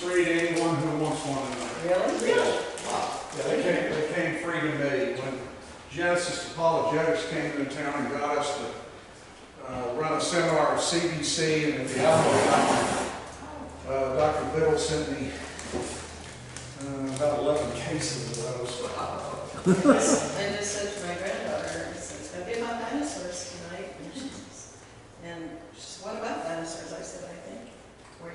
free to anyone who wants one tonight. Really? Really? Wow. Yeah, they came free to me. When Genesis Apologetics came into town and got us to run a seminar at CBC, and at the Alamo Dr. Biddle sent me about 11 cases of those. I just said to my granddaughter, I said, it's going to be about dinosaurs tonight. And she said, what about dinosaurs? I said, I think where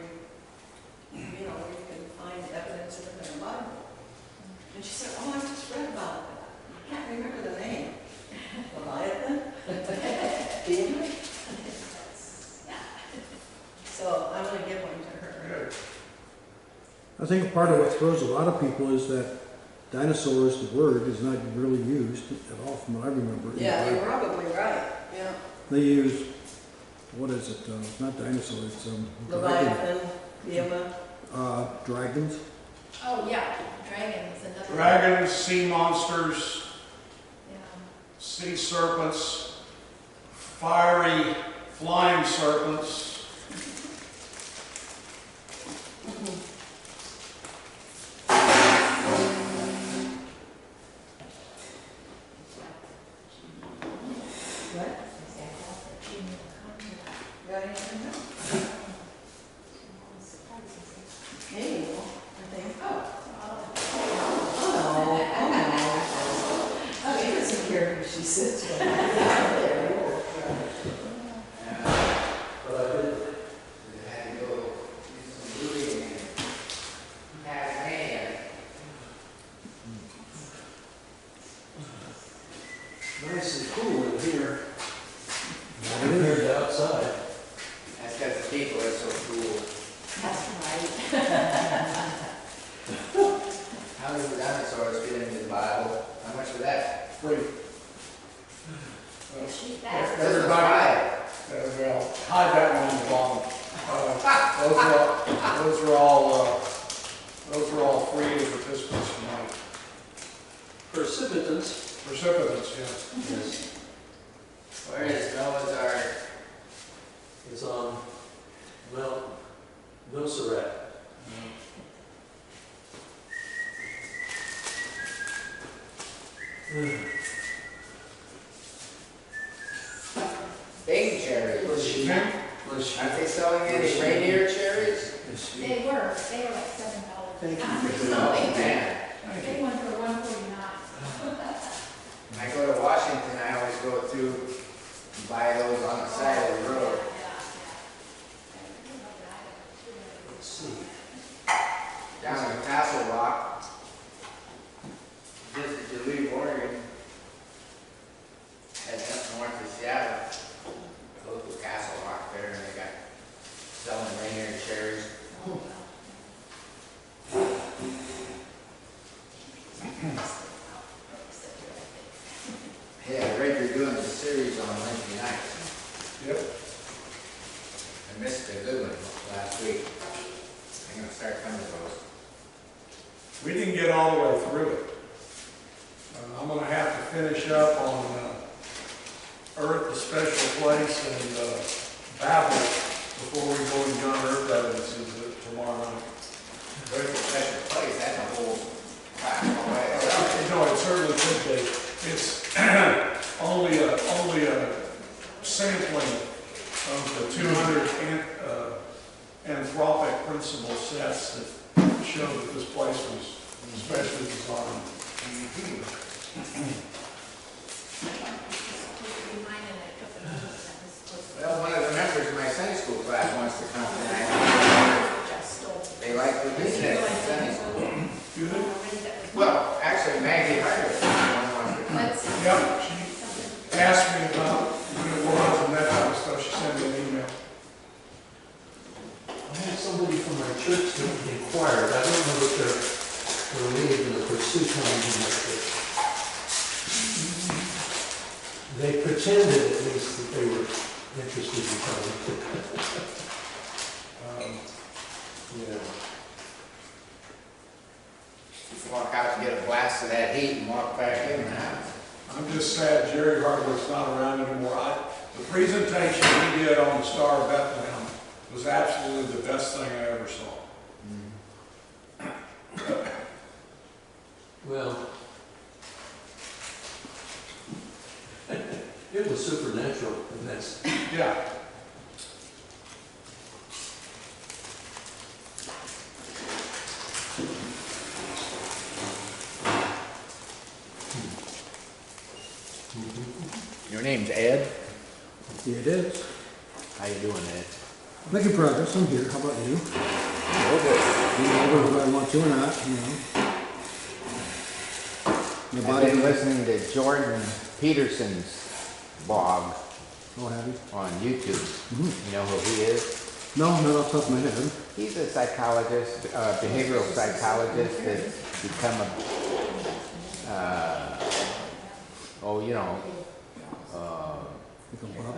you know, where you can find evidence of it in the Bible. And she said, oh, I just read about it. I can't remember the name. Leviathan? Demon? So I'm going to give one to her. Good. I think part of what throws a lot of people is that dinosaurs, the word, is not really used at all from what I remember. Yeah, you're probably right. Yeah. They use, what is it? Not dinosaurs, it's Leviathan, Yuma. dragons. Oh, yeah, dragons. Another Dragons, sea monsters, Yeah. sea serpents, fiery flying serpents. What? Got anything else? Hey, I think. Oh, she doesn't care who she sits with. But I did. I had to go do some moving and have hand. Nice and cool in here. It Compared is. to outside. That's because the people are so cool. That's right. How many dinosaurs fit into the Bible? How much for that? Free. Shoot That's that. Everybody, well, hide that one on the bottom. Those are all free to participants tonight. Precipitants. Precipitants, yes. Yes. Where is Noah's Ark? It's on Mount Noseret. Big cherries. Okay? Aren't they selling any reindeer cherries? They were like $7. Thank you. Oh, man. Big one for $1.49. When I go to Washington, I always go through and buy those on the side of the road. Let's see. Down in Castle Rock, just to Deluge, Oregon, heading up north of Seattle. I look at Castle Rock there, and they got selling reindeer cherries. Yeah, I read you're doing the series on Wednesday night. Yep. I missed a good one last week. I'm gonna start coming to those. We didn't get all the way through it. I'm going to have to finish up on Earth, a Special Place, and Babel before we go to John Earth Evidences tomorrow night. Very special place, that's a whole class all by itself. No, it certainly could be. It's only a sampling of the 200 anthropic principle sets that show that this place was specially designed. Well, one of the members of my Sunday school class wants to come tonight. They like the business in Sunday school. Do they? Well, actually, Maggie Harder wants to come. Yeah, she asked me about when it was and that kind of stuff. She sent me an email. I had somebody from our church that inquired. I don't know if they're related to the pursuit time. They pretended at least that they were interested in coming. Yeah. Walk out and get a blast of that heat and walk back in the house. I'm just sad Jerry Hardwick's not around anymore. The presentation he did on the Star of Bethlehem was absolutely the best thing I ever saw. Your name's Ed? Yeah, it is. How you doing, Ed? Making progress, I'm here, how about you? Real good. You know whether I want to or not, you know. My I've body, been listening to Jordan Peterson's blog oh, have you? on YouTube. Mhm. You know who he is? No, not off the top of my head. He's a psychologist, behavioral psychologist that's become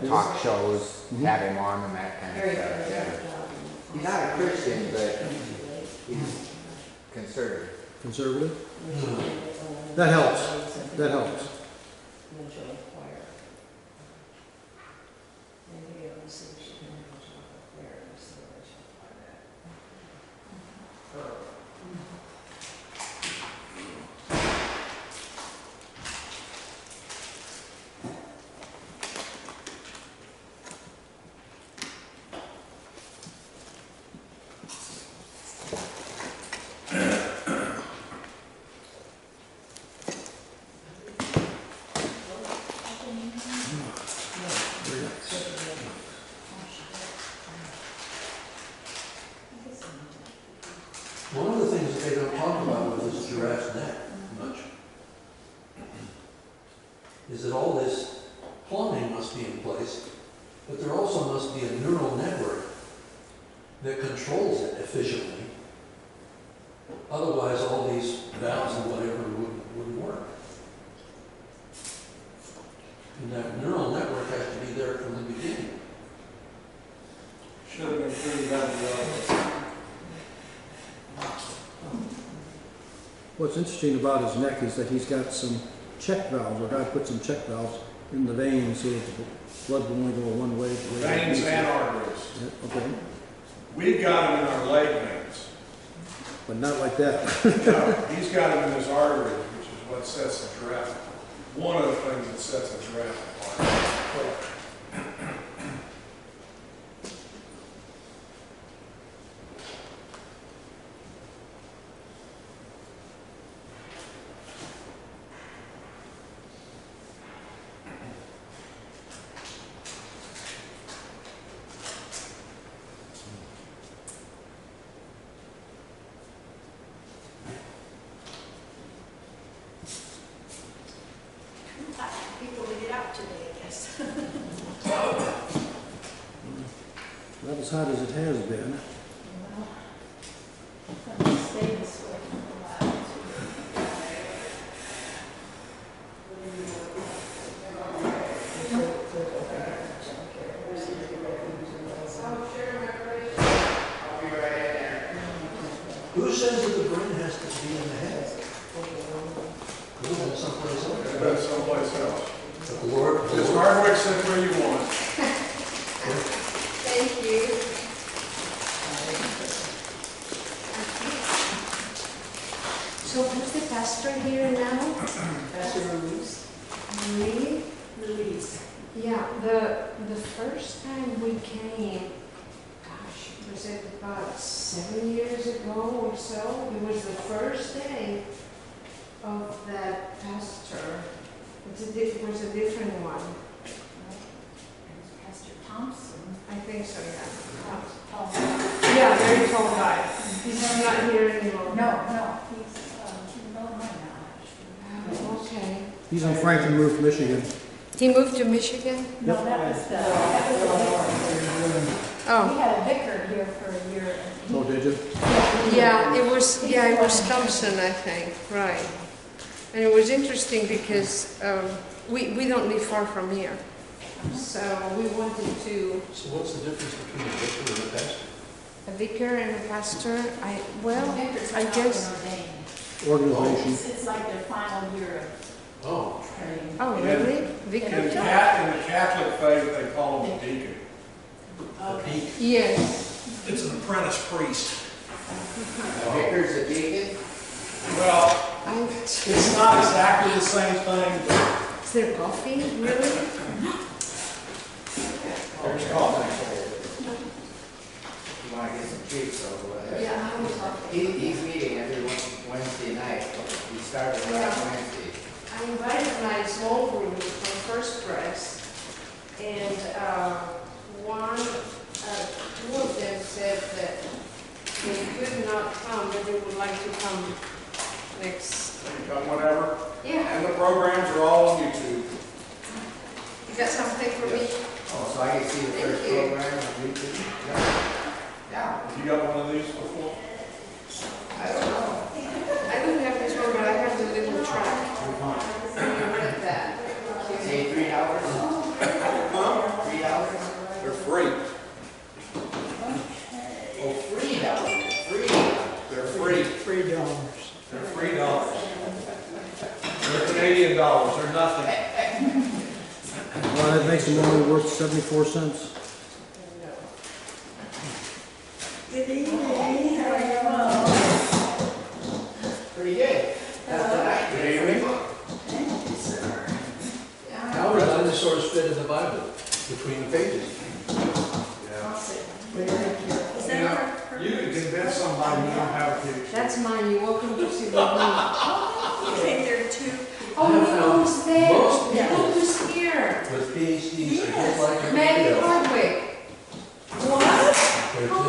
talk shows, have him on and that kind of stuff. Yeah. He's not a Christian, but he's conservative. Conservative? That helps, that helps. One of the things that they don't talk about with this giraffe's neck much is that all this plumbing must be in place, but there also must be a neural network that controls it efficiently. Otherwise, all these valves and whatever wouldn't work. And that neural network has to be there from the beginning. Should have been pretty bad. What's interesting about his neck is that he's got some check valves, or God put some check valves in the veins so that the blood will only go one way. Veins and arteries. Yeah, okay, We've got him in our leg veins. but not like that. No, he's got him in his arteries, which is what sets the giraffe. One of the things that sets a giraffe apart. People will get out today, I guess. Not as hot as it has been. Well, it's gonna stay this way for a while. Who says that the brain has to be in the head? Isn't it someplace else? That's someplace else. But the Lord, Just Hardwick said where you want. Thank you. So who's the pastor here now? Pastor Ruiz. Really? Ruiz. Yeah, the first time we came, gosh, was it about 7 years ago or so? It was the first day of that pastor. It was a different one. Pastor Thompson. I think so, yeah. Oh, Yeah, very tall guy. He's not here anymore. no, he's no more now, actually. Okay. He's in Frankenmuth, Michigan. He moved to Michigan? No, that was the vicar. Oh. We had a vicar here for a year. and Oh, did you? Yeah, it was Thompson, I think, right. And it was interesting because we don't live far from here. So we wanted to, so what's the difference between a vicar and a pastor? a vicar and a pastor, Vicars I are not guess, ordained. Organization. It's like their final year of Oh, training. oh, really? In Vicar? the Catholic faith, they call him a deacon. Okay. Yes. It's an apprentice priest. A vicar's a deacon? Well, I, it's not exactly the same thing, but is there coffee, really? there's coffee. You want to get some treats, so go ahead. Yeah, I was He's meeting every Wednesday night. He started last Wednesday. I invited my small group from first prize. And two of them said that they could not come, but they would like to come next. Come whatever. Yeah. And the programs are all on YouTube. You got something for me? Oh, so I can see the Thank first you. program on YouTube? Yeah. Have you got one of these before? I don't know. I don't have this one, but I have the little track. Read that. Say $3? $3? They're free. Oh, $3. Free. They're free. $3. They're $3. They're Canadian dollars. They're nothing. Well, that makes them only worth 74 cents. Good evening, how are you all? Pretty good. That's what I Good evening. Thank you, sir. How do dinosaurs fit in the Bible between the pages? Yeah. Is that her? You can convince somebody you don't have a PhD. That's mine. You're welcome to see the link. Okay, there are two. Oh, Nicole's there. Most Nicole is here. With PhDs, they're just like everybody Maggie else. Hardwick. What? They're just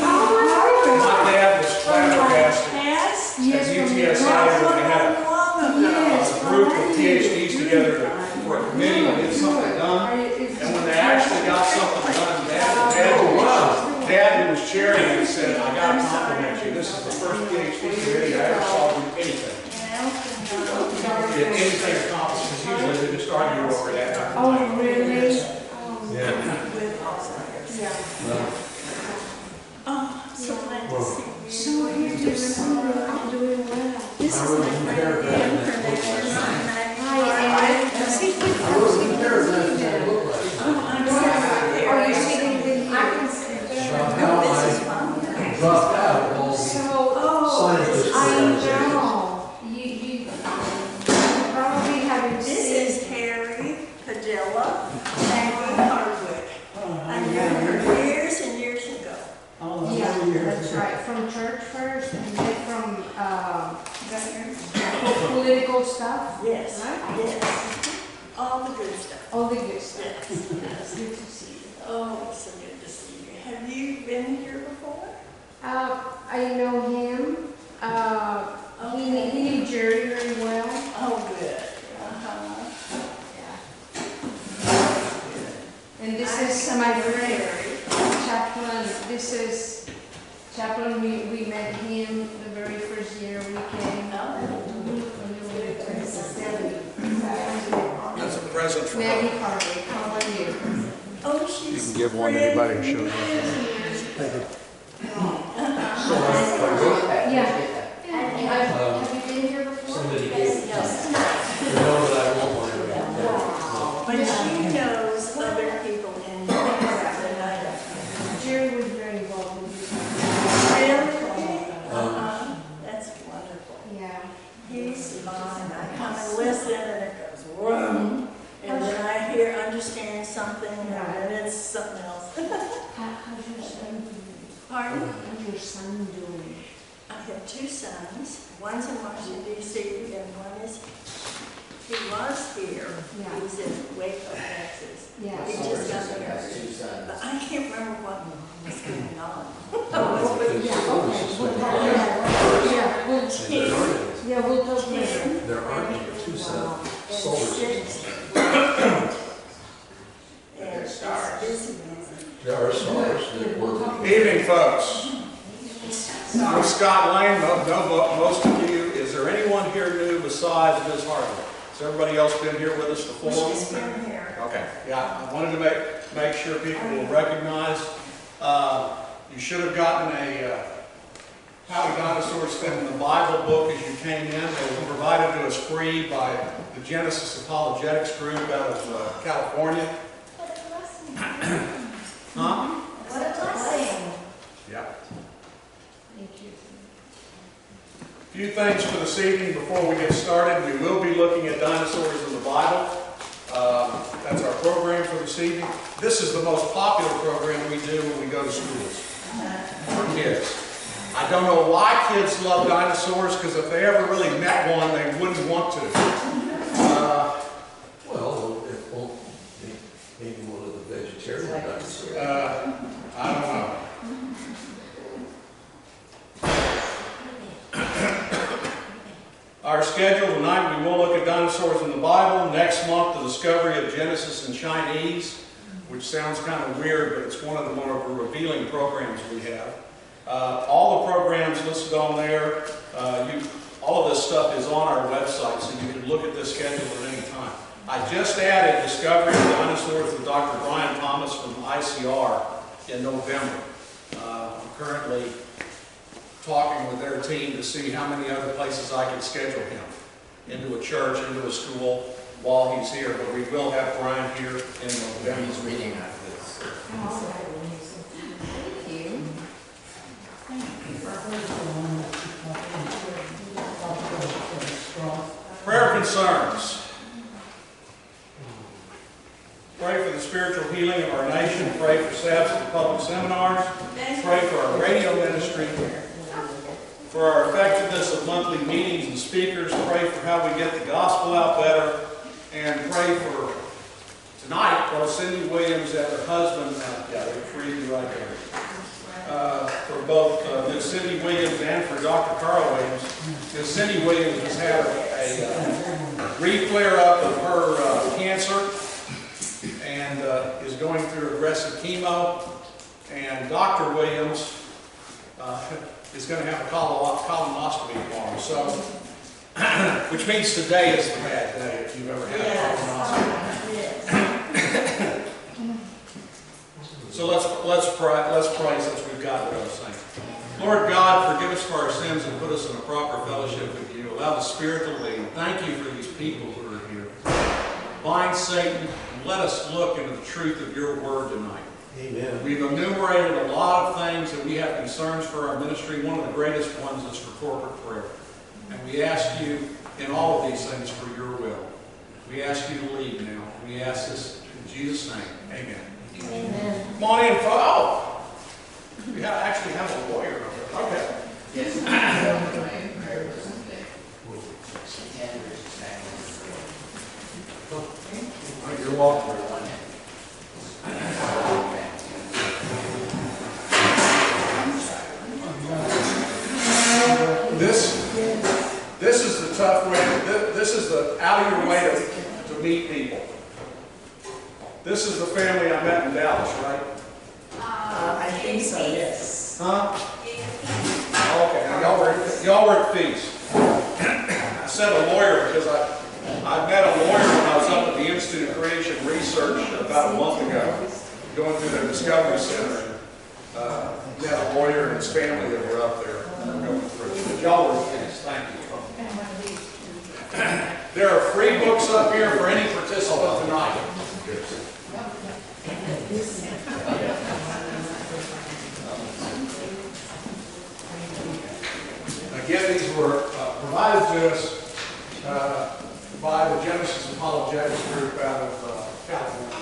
How are you? My dad was flabbergasted Past? Yes, at from UTSI when they had Yes. a group of PhDs together for a committee to get something done. And when they actually got something done, Dad, who was chairing it, said, I gotta compliment you. This is the first PhD committee I ever saw do anything. Get anything accomplished, because usually they just argue over that. Oh, really? Yeah. With Alzheimer's. Well, Oh, I'm so glad to see you. So you're just I'm doing well. This I is wrote my a friend paragraph Ann in that book Fernandez. last night. Hi, Ann. I wrote a paragraph in that book last night. I'm sorry. Are you sitting with About how This is I fun. dropped out all the So, scientists. I know. You probably haven't This seen. is Harry Padilla, Maggie Hardwick. I knew her years and years ago. Yeah, that's right. From church first, and then from political stuff. Yes, Right? yes. All the good stuff. All the good stuff. Yes, yes. Good to see you. Oh, it's so good to see you. Have you been here before? I know him. He knew Jerry very well. Oh, good. Uh-huh. And this is my friend, Chaplain. This is Chaplain. We met him the very first year we came. That's a present for Maggie her. Hardwick, how are you? Oh, she's. You can give one to anybody who shows up. Thank you. Yeah. Have you been here before? Somebody gave it to me. You know that I won't want to. But she knows other people in here than I do. Jerry was very welcome. Really? Uh-huh. That's wonderful. Yeah. He's fine. I come and listen and it goes, whoa. And then I understand something and then it's something else. How's your son doing? Pardon? How's your son doing? I have two sons. One's in Washington DC and one is, he was here. Yeah. He was in Waco, Texas. Yeah. He just got Sister has married. two sons. But I can't remember what was going on. Yeah, we'll, There aren't, yeah, we'll talk later. there aren't any two solar systems. And it's busy. There are stars that work. Evening, folks. I'm Scott Lane. Most of you. Is there anyone here new besides Ms. Hardwick? Has everybody else been here with us before? She's been here. Okay, yeah, I wanted to make sure people will recognize. You should have gotten a How Do Dinosaurs Fit in the Bible book as you came in. They were provided to us free by the Genesis Apologetics group out of California. What a blessing. Huh? What a blessing. Yeah. Thank you. A few things for this evening before we get started. We will be looking at dinosaurs in the Bible. That's our program for this evening. This is the most popular program we do when we go to schools for kids. I don't know why kids love dinosaurs, because if they ever really met one, they wouldn't want to. I don't know. Our schedule tonight, we will look at dinosaurs in the Bible. Next month, the discovery of Genesis in Chinese, which sounds kind of weird, but it's one of the more revealing programs we have. All the programs listed on there, all of this stuff is on our website, so you can look at this schedule at any time. I just added Discovery of Dinosaurs with Dr. Brian Thomas from ICR in November. I'm currently talking with their team to see how many other places I can schedule him, into a church, into a school, while he's here. But we will have Brian here in November. He's reading out of this. Prayer concerns. Pray for the spiritual healing of our nation. Pray for SABBSA public seminars. Pray for our radio ministry. For our effectiveness of monthly meetings and speakers. Pray for how we get the gospel out better. And pray for tonight, both Cindy Williams and her husband, they're free right there. For both Ms. Cindy Williams and for Dr. Carl Williams. Ms. Cindy Williams has had a re-flare-up of her cancer and is going through aggressive chemo. And Dr. Williams is going to have a colonoscopy tomorrow. So, which means today is the bad day if you've ever had a colonoscopy. So let's pray since we've got those things. Lord God, forgive us for our sins and put us in a proper fellowship with you. Allow the Spirit to lead. Thank you for these people who are here. Bind Satan and let us look into the truth of your word tonight. Amen. We've enumerated a lot of things that we have concerns for our ministry. One of the greatest ones is for corporate prayer. And we ask you in all of these things for your will. We ask you to lead now. We ask this in Jesus' name. Amen. Amen. Come on in, folks. Oh, we actually have a lawyer over there. Okay. Yes. You're welcome. This is the tough way. This is the out of your way to meet people. This is the family I met in Dallas, right? I think so, yes. Huh? Okay, now y'all were at feast. I said a lawyer because I met a lawyer when I was up at the Institute of Creation Research about a month ago, going through their Discovery Center. Met a lawyer and his family that were up there going through. But y'all were at feast. Thank you. There are free books up here for any participant tonight. Again, these were provided to us by the Genesis Apologetics group out of California.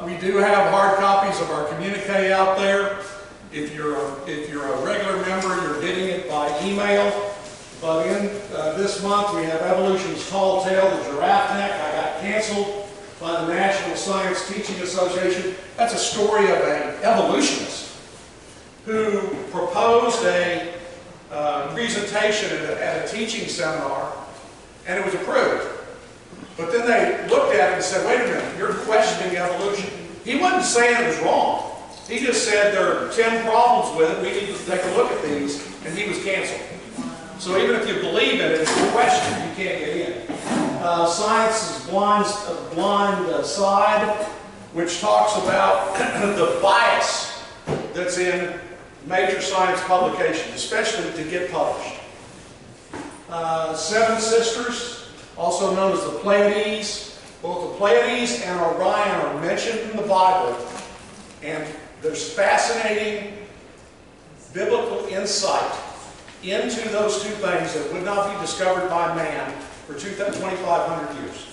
We do have hard copies of our communique out there. If you're a regular member, you're getting it by email. But in this month, we have Evolution's Tall Tale, the Giraffe Neck. I got canceled by the National Science Teaching Association. That's a story of an evolutionist who proposed a presentation at a teaching seminar, and it was approved. But then they looked at it and said, wait a minute, you're questioning evolution. He wasn't saying it was wrong. He just said there are 10 problems with it, we need to take a look at these, and he was canceled. So even if you believe in it, it's a question, you can't get in. Science's blind side, which talks about the bias that's in major science publications, especially to get published. Seven Sisters, also known as the Pleiades. Both the Pleiades and Orion are mentioned in the Bible, and there's fascinating biblical insight into those two things that would not be discovered by man for 2,500 years.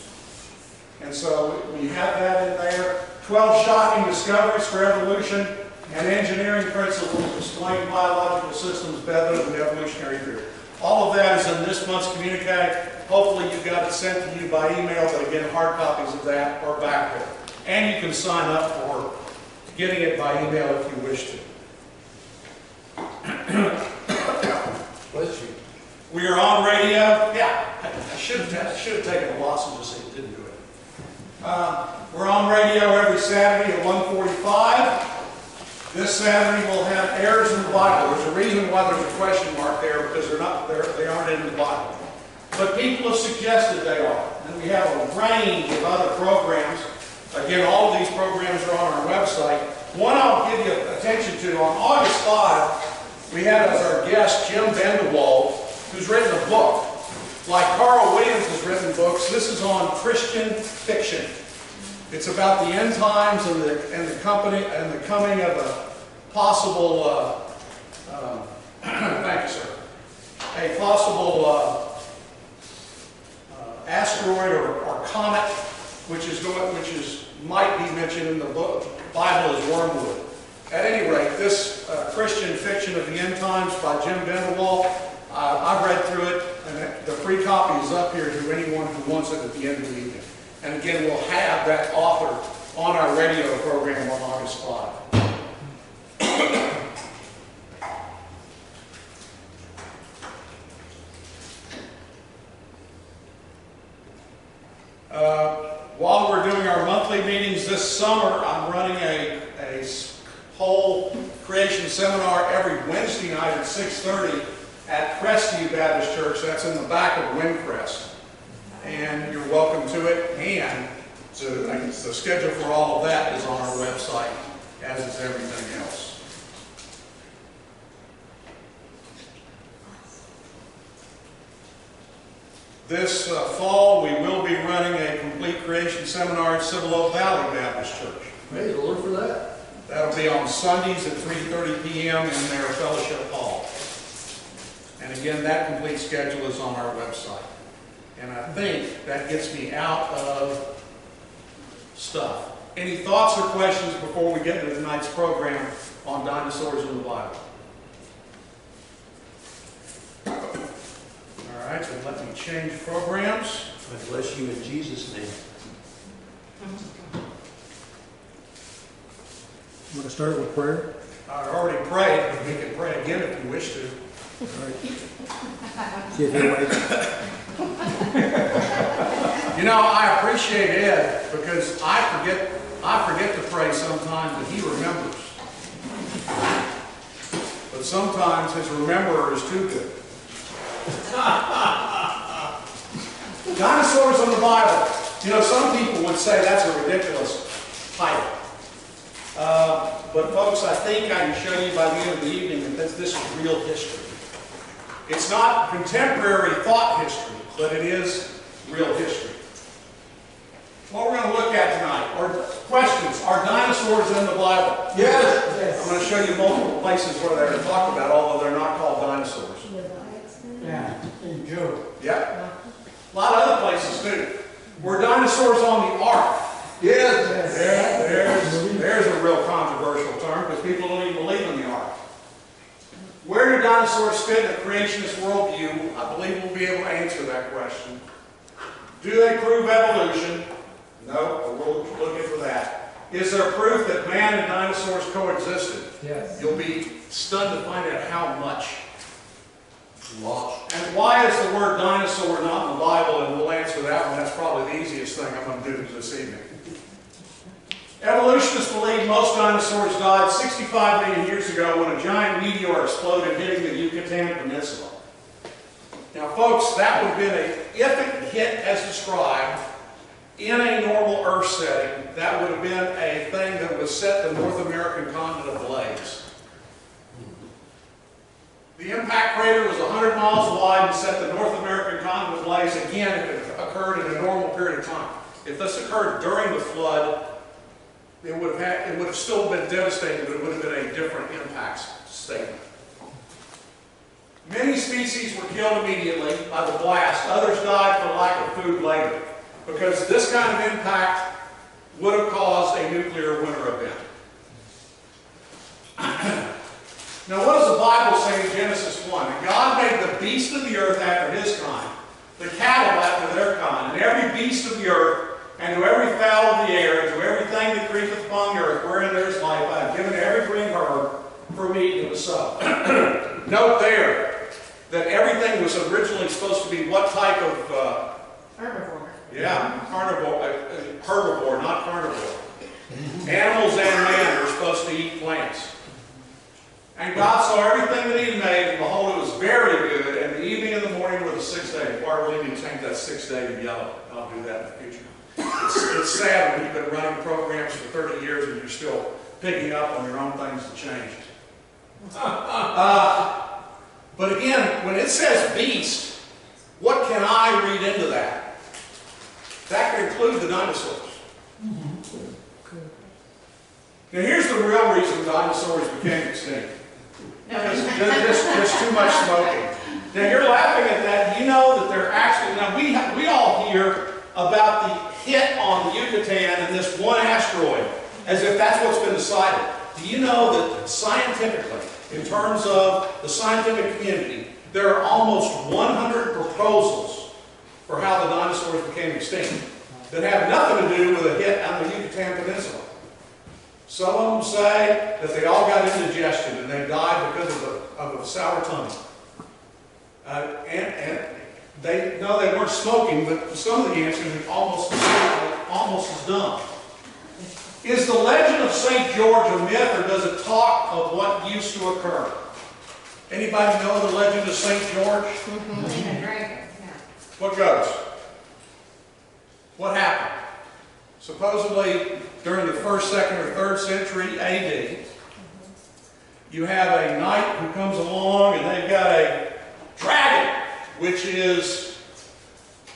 And so we have that in there. 12 shocking discoveries for evolution and engineering principles explain biological systems better than evolutionary theory. All of that is in this month's communique. Hopefully you got it sent to you by email, but again, hard copies of that are back there. And you can sign up for getting it by email if you wish to. Bless you. We are on radio. Yeah, I should have taken a loss and just say didn't do it. We're on radio every Saturday at 1:45. This Saturday we'll have Errors in the Bible. There's a reason why there's a question mark there, because they aren't in the Bible. But people have suggested they are. And we have a range of other programs. Again, all of these programs are on our website. One I'll give you attention to, on August 5, we had as our guest Jim Vanderwall, who's written a book. Like Carl Williams has written books, this is on Christian fiction. It's about the end times and the coming of a possible thank you, sir. A possible asteroid or comet, which might be mentioned in the book Bible as wormwood. At any rate, this Christian fiction of the end times by Jim Vanderwall, I've read through it, and the free copy is up here to anyone who wants it at the end of the evening. And again, we'll have that author on our radio program on August 5. While we're doing our monthly meetings this summer, I'm running a whole creation seminar every Wednesday night at 6:30 at Crestview Baptist Church. That's in the back of Windcrest. And you're welcome to it. And the schedule for all of that is on our website, as is everything else. This fall, we will be running a complete creation seminar at Cibolo Valley Baptist Church. Praise the Lord for that. That'll be on Sundays at 3:30 p.m. in their fellowship hall. And again, that complete schedule is on our website. And I think that gets me out of stuff. Any thoughts or questions before we get into tonight's program on dinosaurs in the Bible? All right, so let me change programs. I bless you in Jesus' name. Want to start with prayer? I already prayed, but we can pray again if you wish to. All right. See if anybody... You know, I appreciate Ed because I forget to pray sometimes, but he remembers. But sometimes his rememberer is too good. Dinosaurs in the Bible. You know, some people would say that's a ridiculous title. But folks, I think I can show you by the end of the evening that this is real history. It's not contemporary thought history, but it is real history. What we're going to look at tonight are questions. Are dinosaurs in the Bible? Yes. I'm going to show you multiple places where they're talked about, although they're not called dinosaurs. Yeah, in Job. Yep. A lot of other places too. Were dinosaurs on the ark? Yes. There's a real controversial term because people don't even believe in the ark. Where do dinosaurs fit in a creationist worldview? I believe we'll be able to answer that question. Do they prove evolution? No, but we'll look into that. Is there proof that man and dinosaurs coexisted? Yes. You'll be stunned to find out how much. Lost. And why is the word dinosaur not in the Bible? And we'll answer that one. That's probably the easiest thing I'm going to do this evening. Evolutionists believe most dinosaurs died 65 million years ago when a giant meteor exploded hitting the Yucatan Peninsula. Now folks, that would have been if it hit as described in a normal Earth setting, that would have been a thing that would set the North American continent ablaze. The impact crater was 100 miles wide and set the North American continent ablaze again if it occurred in a normal period of time. If this occurred during the flood, it would have still been devastating, but it would have been a different impact statement. Many species were killed immediately by the blast. Others died for lack of food later, because this kind of impact would have caused a nuclear winter event. Now, what does the Bible say in Genesis 1? That God made the beasts of the earth after his kind, the cattle So, note there that everything was originally supposed to be what type of, Herbivore. yeah, carnivore, herbivore, not carnivore. Animals and man were supposed to eat plants. And God saw everything that He had made, and behold, it was very good. And the evening and the morning were the sixth day. Barbara, we need to change that sixth day to yellow. I'll do that in the future. It's sad when you've been running programs for 30 years and you're still picking up on your own things that changed. But again, when it says beast, what can I read into that? That could include the dinosaurs. Now here's the real reason dinosaurs became extinct. Just too much smoking. Now you're laughing at that. You know that they're actually, now we all hear about the hit on the Yucatan and this one asteroid, as if that's what's been decided. Do you know that scientifically, in terms of the scientific community, there are almost 100 proposals for how the dinosaurs became extinct that have nothing to do with a hit on the Yucatan Peninsula. Some of them say that they all got indigestion and they died because of a sour tummy. And they weren't smoking, but some of the answers are almost as dumb. Is the legend of St. George a myth, or does it talk of what used to occur? Anybody know the legend of St. George? What goes? What happened? Supposedly, during the 1st, 2nd, or 3rd century AD, you have a knight who comes along and they've got a dragon, which is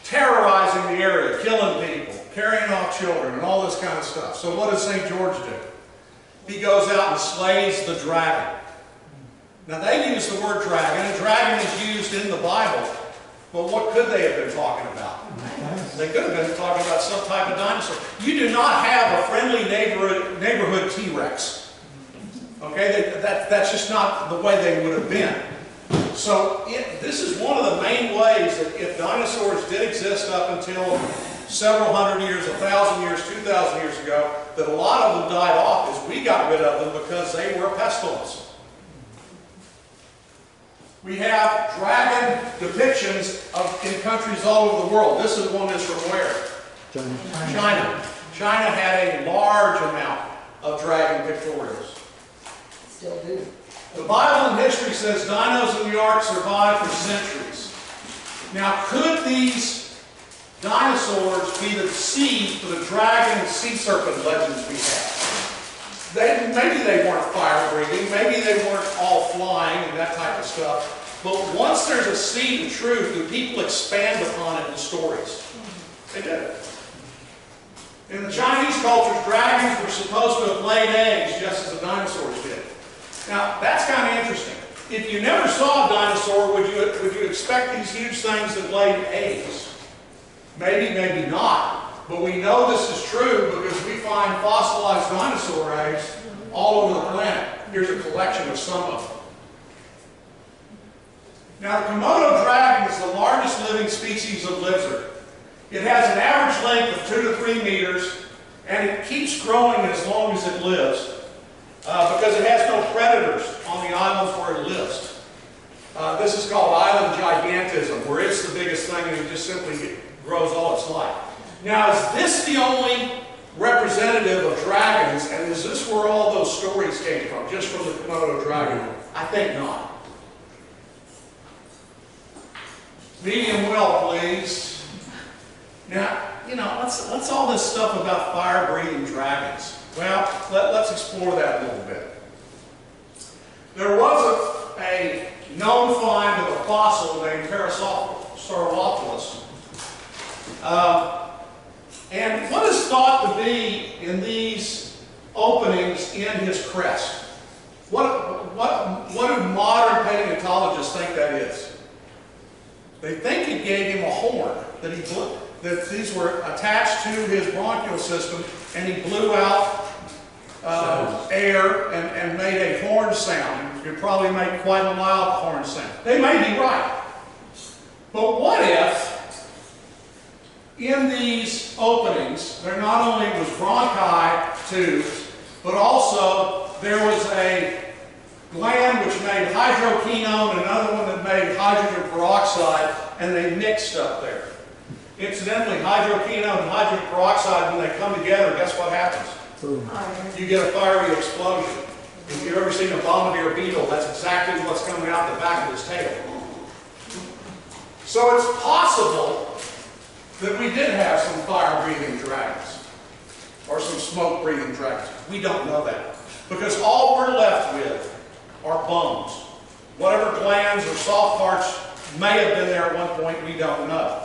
terrorizing the area, killing people, carrying off children, and all this kind of stuff. So what does St. George do? He goes out and slays the dragon. Now they use the word dragon, and dragon is used in the Bible, but what could they have been talking about? They could have been talking about some type of dinosaur. You do not have a friendly neighborhood T-Rex. Okay, that's just not the way they would have been. So this is one of the main ways that if dinosaurs did exist up until several hundred years, 1,000 years, 2,000 years ago, that a lot of them died off is we got rid of them because they were pestilence. We have dragon depictions in countries all over the world. This is one that's from where? China. China had a large amount of dragon pictorials. Still do. The Bible and history says dinos in the ark survived for centuries. Now, could these dinosaurs be the seed for the dragon and sea serpent legends we have? Maybe they weren't fire-breathing, maybe they weren't all flying and that type of stuff. But once there's a seed of truth, do people expand upon it in stories? They did. In the Chinese cultures, dragons were supposed to have laid eggs just as the dinosaurs did. Now, that's kind of interesting. If you never saw a dinosaur, would you expect these huge things that laid eggs? Maybe, maybe not. But we know this is true because we find fossilized dinosaur eggs all over the planet. Here's a collection of some of them. Now, the Komodo dragon is the largest living species of lizard. It has an average length of 2 to 3 meters, and it keeps growing as long as it lives because it has no predators on the islands where it lives. This is called island gigantism, where it's the biggest thing and it just simply grows all its life. Now, is this the only representative of dragons, and is this where all those stories came from, just from the Komodo dragon? I think not. Medium well, please. Now, what's all this stuff about fire-breathing dragons? Well, let's explore that a little bit. There was a known find of a fossil named Plesiosaurus. And what is thought to be in these openings in his crest? What do modern paleontologists think that is? They think it gave him a horn that he blew, that these were attached to his bronchial system, and he blew out air and made a horn sound. You could probably make quite a loud horn sound. They may be right. But what if in these openings there not only was bronchi tubes, but also there was a gland which made hydroquinone and another one that made hydrogen peroxide, and they mixed up there. Incidentally, hydroquinone and hydrogen peroxide, when they come together, guess what happens? Boom. You get a fiery explosion. If you've ever seen a bombardier beetle, that's exactly what's coming out the back of his tail. So it's possible that we did have some fire-breathing dragons, or some smoke-breathing dragons. We don't know that, because all we're left with are bones. Whatever glands or soft parts may have been there at one point, we don't know.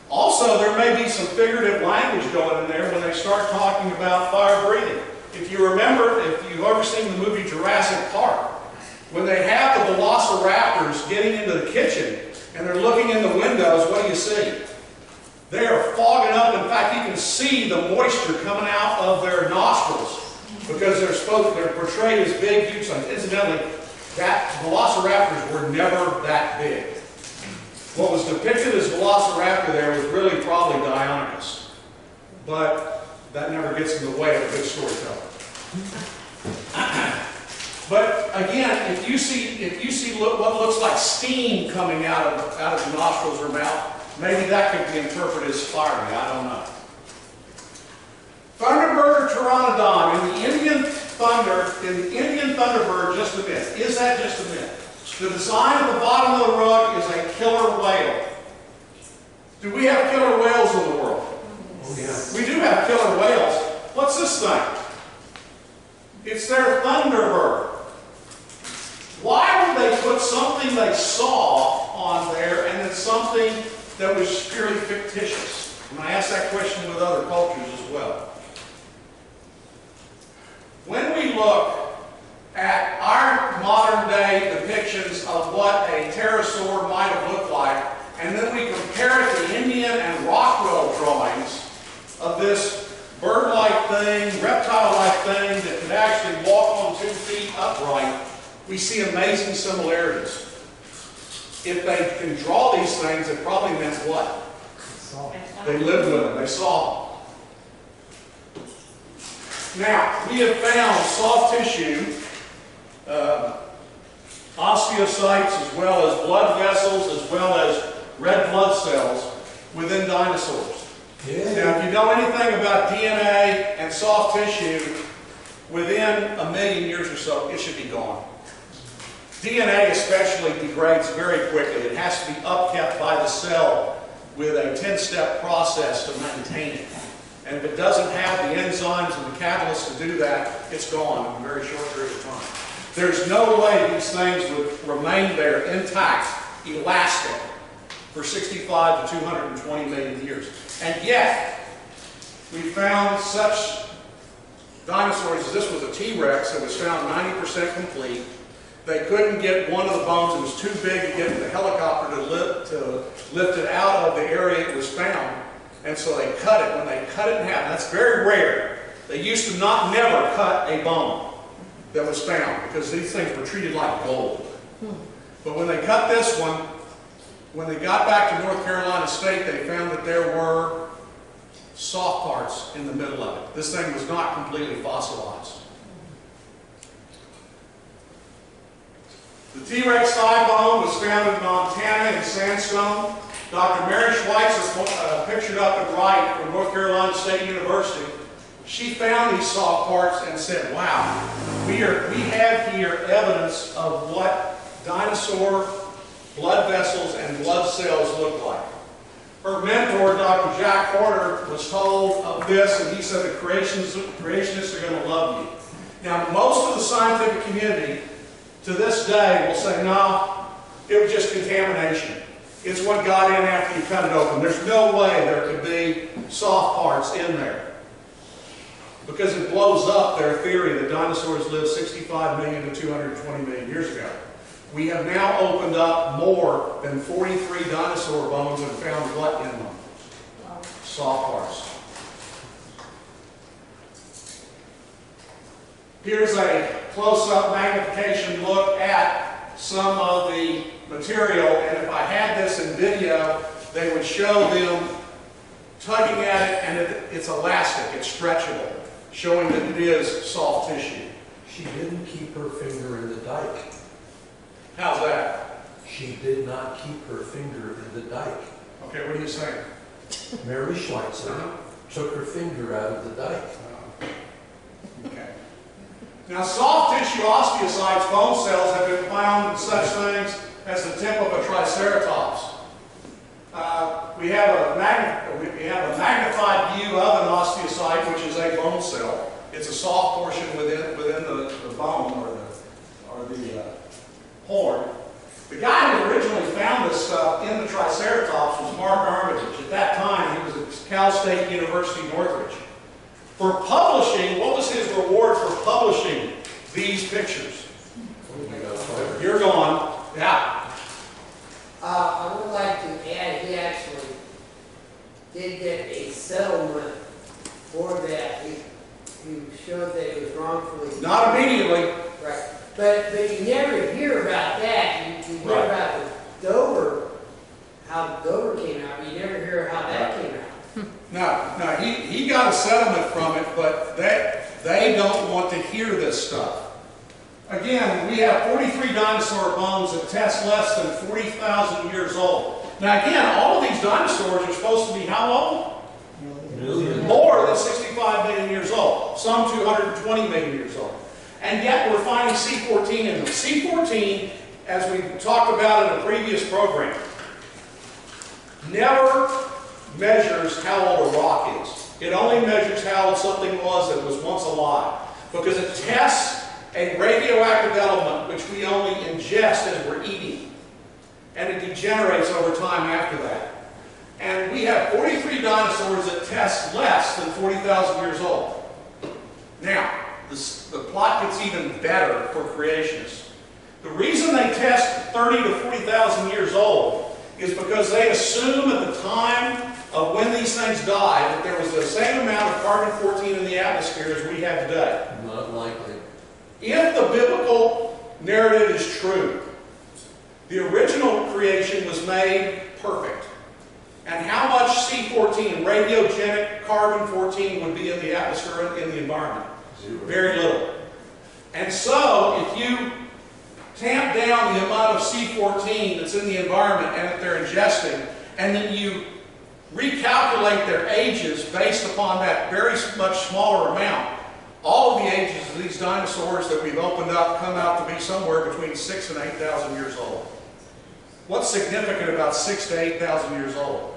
Also, there may be some figurative language going in there when they start talking about fire breathing. If you remember, if you've ever seen the movie Jurassic Park, when they have the velociraptors getting into the kitchen and they're looking in the windows, what do you see? They are fogging up. In fact, you can see the moisture coming out of their nostrils because they're portrayed as big, huge things. Incidentally, that velociraptors were never that big. What was depicted as Velociraptor there was really probably Deinonychus. But that never gets in the way of a good storyteller. But again, if you see what looks like steam coming out of the nostrils or mouth, maybe that could be interpreted as fiery. I don't know. Thunderbird or Pteranodon in the Indian Thunderbird, just a myth. Is that just a myth? The design at the bottom of the rug is a killer whale. Do we have killer whales in the world? Oh, yeah. We do have killer whales. What's this thing? It's their Thunderbird. Why would they put something they saw on there and then something that was purely fictitious? And I ask that question with other cultures as well. When we look at our modern day depictions of what a pterosaur might have looked like, and then we compare it to Indian and Rockwell drawings of this bird-like thing, reptile-like thing that could actually walk on 2 feet upright, we see amazing similarities. If they can draw these things, it probably meant what? They lived with them, they saw them. Now, we have found soft tissue, osteocytes, as well as blood vessels, as well as red blood cells within dinosaurs. Yeah. Now, if you know anything about DNA and soft tissue, within 1 million years or so, it should be gone. DNA especially degrades very quickly. It has to be upkept by the cell with a 10-step process to maintain it. And if it doesn't have the enzymes and the catalysts to do that, it's gone in a very short period of time. There's no way these things would remain there intact, elastic, for 65 to 220 million years. And yet, we found such dinosaurs as this was a T-Rex that was found 90% complete. They couldn't get one of the bones. It was too big to get the helicopter to lift it out of the area it was found. And so they cut it. When they cut it in half, that's very rare. They used to never cut a bone that was found because these things were treated like gold. But when they cut this one, when they got back to North Carolina State, they found that there were soft parts in the middle of it. This thing was not completely fossilized. The T-Rex thigh bone was found in Montana in sandstone. Dr. Mary Schweitz is pictured up at right from North Carolina State University. She found these soft parts and said, wow, we have here evidence of what dinosaur blood vessels and blood cells look like. Her mentor, Dr. Jack Horner, was told of this, and he said the creationists are going to love you. Now, most of the scientific community to this day will say, no, it was just contamination. It's what got in after you cut it open. There's no way there could be soft parts in there. Because it blows up their theory that dinosaurs lived 65 million to 220 million years ago. We have now opened up more than 43 dinosaur bones and found what in them? Soft parts. Here's a close-up magnification look at some of the material, and if I had this in video, they would show them tugging at it, and it's elastic, it's stretchable, showing that it is soft tissue. She didn't keep her finger in the dike. How's that? She did not keep her finger in the dike. Okay, what are you saying? Mary Schweitzer took her finger out of the dike. Okay. Now, soft tissue osteocytes, bone cells, have been found in such things as the tip of a triceratops. We have a magnified view of an osteocyte, which is a bone cell. It's a soft portion within the bone or the horn. The guy who originally found this stuff in the Triceratops was Mark Armitage. At that time, he was at Cal State University, Northridge. For publishing, what was his reward for publishing these pictures? You're gone. Yeah. I would like to add, he actually did get a settlement for that. He showed that it was wrongfully. Not immediately. Right. But you never hear about that. You hear about the Dover, how Dover came out, but you never hear how that came out. No, he got a settlement from it, but they don't want to hear this stuff. Again, we have 43 dinosaur bones that test less than 40,000 years old. Now again, all of these dinosaurs are supposed to be how old? Million. More than 65 million years old. Some 220 million years old. And yet we're finding C14 in them. C14, as we talked about in a previous program, never measures how old a rock is. It only measures how old something was that was once alive. Because it tests a radioactive element which we only ingest as we're eating. And it degenerates over time after that. And we have 43 dinosaurs that test less than 40,000 years old. Now, the plot gets even better for creationists. The reason they test 30 to 40,000 years old is because they assume at the time of when these things died that there was the same amount of carbon-14 in the atmosphere as we have today. Not likely. If the biblical narrative is true, the original creation was made perfect. And how much C14, radiogenic carbon-14, would be in the atmosphere, in the environment? Zero. Very little. And so, if you tamp down the amount of C14 that's in the environment and that they're ingesting, and then you recalculate their ages based upon that very much smaller amount, all of the ages of these dinosaurs that we've opened up come out to be somewhere between 6,000 and 8,000 years old. What's significant about 6,000 to 8,000 years old?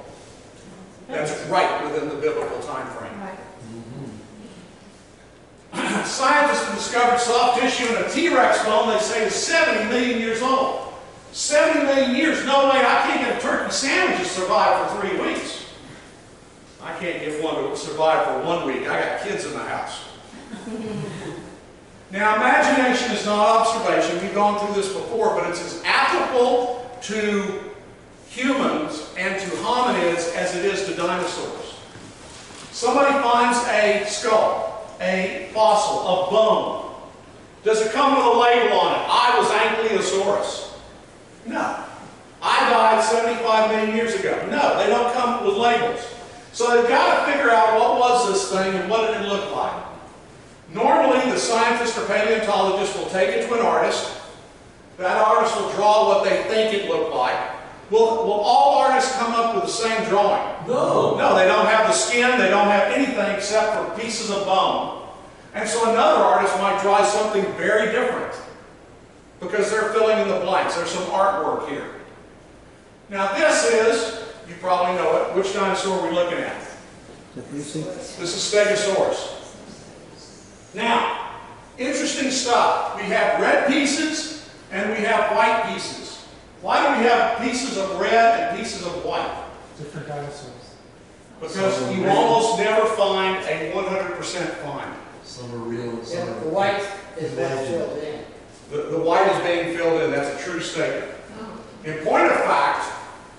That's right within the biblical time frame. Scientists have discovered soft tissue in a T-Rex bone they say is 70 million years old. 70 million years? No way, I can't get a turkey sandwich to survive for 3 weeks. I can't get one to survive for 1 week. I got kids in the house. Now, imagination is not observation. We've gone through this before, but it's as applicable to humans and to hominids as it is to dinosaurs. Somebody finds a skull, a fossil, a bone. Does it come with a label on it? I was Ankylosaurus. No. I died 75 million years ago. No, they don't come with labels. So they've got to figure out what was this thing and what did it look like. Normally, the scientist or paleontologist will take it to an artist. That artist will draw what they think it looked like. Will all artists come up with the same drawing? No. No, they don't have the skin, they don't have anything except for pieces of bone. And so another artist might draw something very different because they're filling in the blanks. There's some artwork here. Now this is, you probably know it, which dinosaur are we looking at? This is Stegosaurus. Now, interesting stuff. We have red pieces and we have white pieces. Why do we have pieces of red and pieces of white? Different dinosaurs. Because you almost never find a 100% find. Some are real and some Yeah, are the white is what's filled in. The white is being filled in. That's a true statement. In point of fact,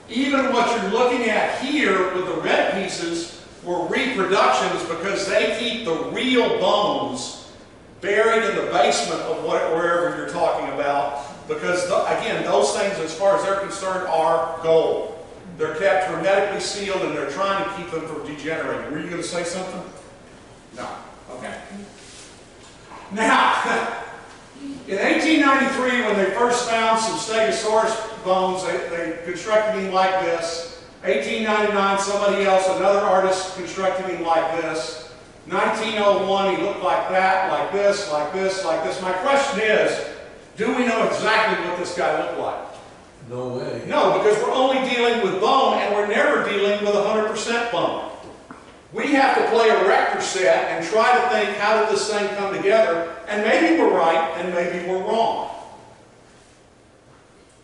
even what you're looking at here with the red pieces were reproductions because they keep the real bones buried in the basement of wherever you're talking about. Because, again, those things, as far as they're concerned, are gold. They're kept hermetically sealed and they're trying to keep them from degenerating. Were you going to say something? No. Okay. Now, In 1893, when they first found some Stegosaurus bones, they constructed him like this. 1899, somebody else, another artist, constructed him like this. 1901, he looked like that, like this, like this, like this. My question is, do we know exactly what this guy looked like? No way. No, because we're only dealing with bone, and we're never dealing with 100% bone. We have to play a Rector set and try to think, how did this thing come together? And maybe we're right, and maybe we're wrong.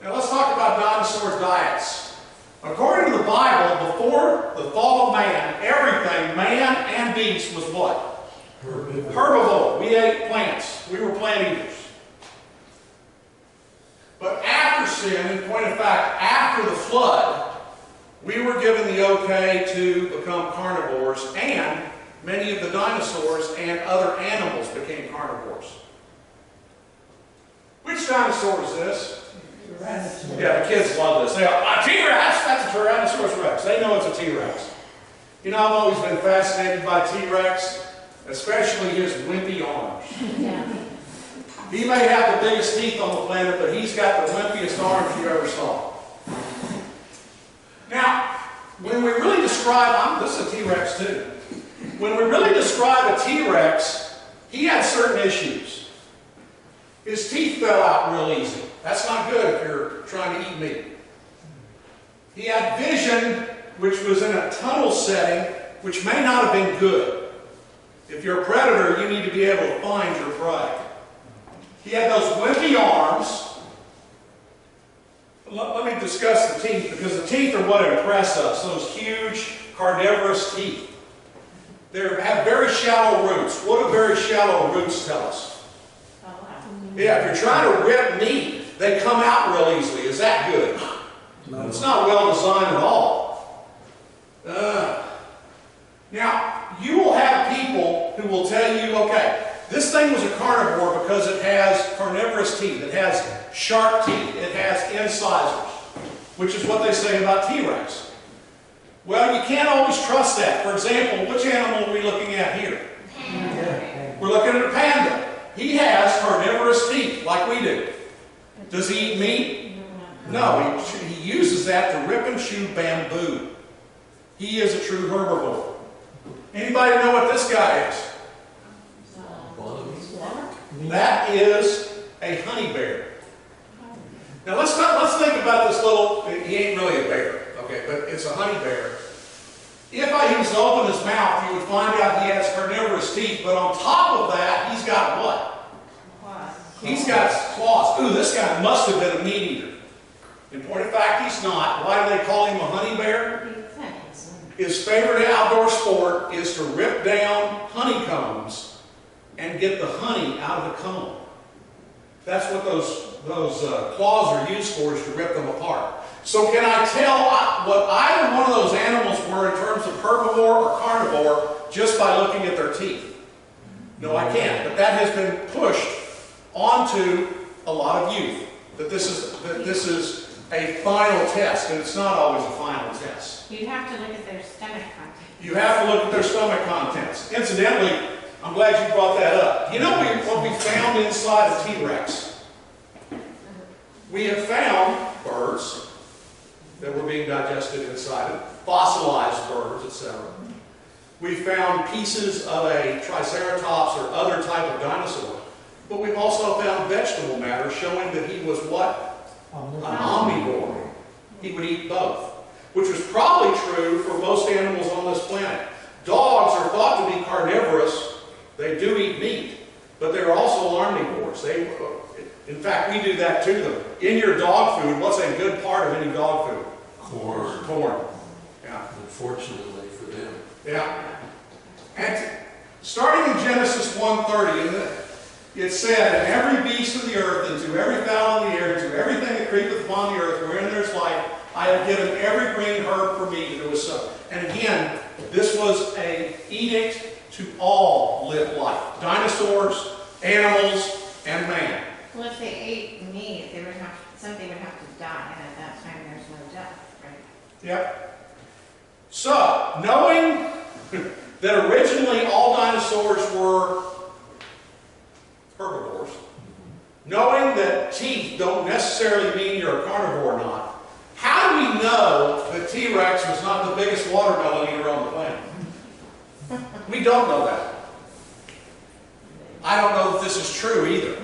Now let's talk about dinosaurs' diets. According to the Bible, before the fall of man, everything, man and beast, was what? Herbivore. We ate plants. We were plant eaters. But after sin, in point of fact, after the flood, we were given the okay to become carnivores, and many of the dinosaurs and other animals became carnivores. Which dinosaur is this? Yeah, the kids love this. They go, a T-Rex, that's a Tyrannosaurus Rex. They know it's a T-Rex. You know, I've always been fascinated by T-Rex, especially his wimpy arms. Yeah. He may have the biggest teeth on the planet, but he's got the wimpiest arms you ever saw. Now, when we really describe, this is a T-Rex too. When we really describe a T-Rex, he had certain issues. His teeth fell out real easy. That's not good if you're trying to eat meat. He had vision, which was in a tunnel setting, which may not have been good. If you're a predator, you need to be able to find your prey. He had those wimpy arms. Let me discuss the teeth, because the teeth are what impress us, those huge carnivorous teeth. They have very shallow roots. What do very shallow roots tell us? Yeah, if you're trying to rip meat, they come out real easily. Is that good? No. It's not well designed at all. Now, you will have people who will tell you, okay, this thing was a carnivore because it has carnivorous teeth. It has sharp teeth. It has incisors, which is what they say about T-Rex. Well, you can't always trust that. For example, which animal are we looking at here? Panda. We're looking at a panda. He has carnivorous teeth, like we do. Does he eat meat? No, he uses that to rip and chew bamboo. He is a true herbivore. Anybody know what this guy is? That is a honey bear. Now let's think about this little, he ain't really a bear, okay, but it's a honey bear. If I used to open his mouth, you would find out he has carnivorous teeth, but on top of that, he's got what? Claws. He's got claws. Ooh, this guy must have been a meat eater. In point of fact, he's not. Why do they call him a honey bear? His favorite outdoor sport is to rip down honeycombs and get the honey out of the comb. That's what those claws are used for, is to rip them apart. So can I tell what either one of those animals were in terms of herbivore or carnivore just by looking at their teeth? No, I can't. But that has been pushed onto a lot of youth, that this is a final test, and it's not always a final test. You'd have to look at their stomach contents. You have to look at their stomach contents. Incidentally, I'm glad you brought that up. You know what we found inside a T-Rex? We have found birds that were being digested inside it, fossilized birds, etc. We found pieces of a triceratops or other type of dinosaur, but we've also found vegetable matter showing that he was what? An omnivore. He would eat both, which was probably true for most animals on this planet. Dogs are thought to be carnivorous. They do eat meat, but they're also omnivores. In fact, we do that to them. In your dog food, what's a good part of any dog food? Corn. Corn. Yeah. Unfortunately for them. Yeah. And starting in Genesis 1:30, it said, "And every beast of the earth, and to every fowl of the air, and to everything that creepeth upon the earth, wherein there is life, I have given every green herb for meat." And it was so. And again, this was an edict to all live life. Dinosaurs, animals, and man. Well, if they ate meat, something would have to die, and at that time there's no death, right? Yep. So, knowing that originally all dinosaurs were herbivores, knowing that teeth don't necessarily mean you're a carnivore or not, how do we know that T-Rex was not the biggest watermelon eater on the planet? We don't know that. I don't know if this is true either.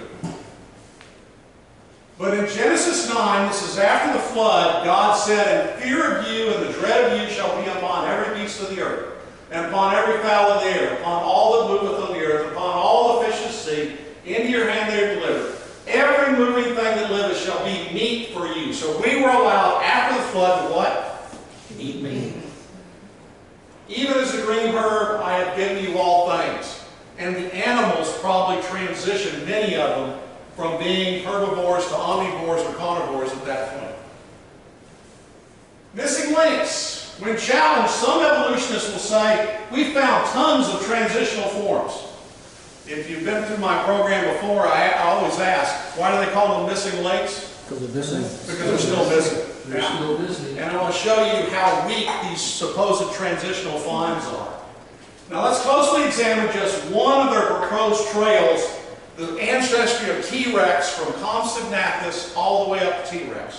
But in Genesis 9, this is after the flood, God said, "And fear of you and the dread of you shall be upon every beast of the earth, and upon every fowl of the air, upon all that moveth on the earth, upon all the fish of the sea. Into your hand they are delivered. Every moving thing that liveth shall be meat for you." So we were allowed after the flood to what? Eat meat. "Even as a green herb, I have given you all things." And the animals probably transitioned, many of them, from being herbivores to omnivores or carnivores at that point. Missing links. When challenged, some evolutionists will say, "We found tons of transitional forms." If you've been through my program before, I always ask, why do they call them missing links? Because they're missing. Because they're still missing. They're still missing. And I want to show you how weak these supposed transitional finds are. Now let's closely examine just one of their proposed trails, the ancestry of T-Rex from Compsognathus all the way up to T-Rex.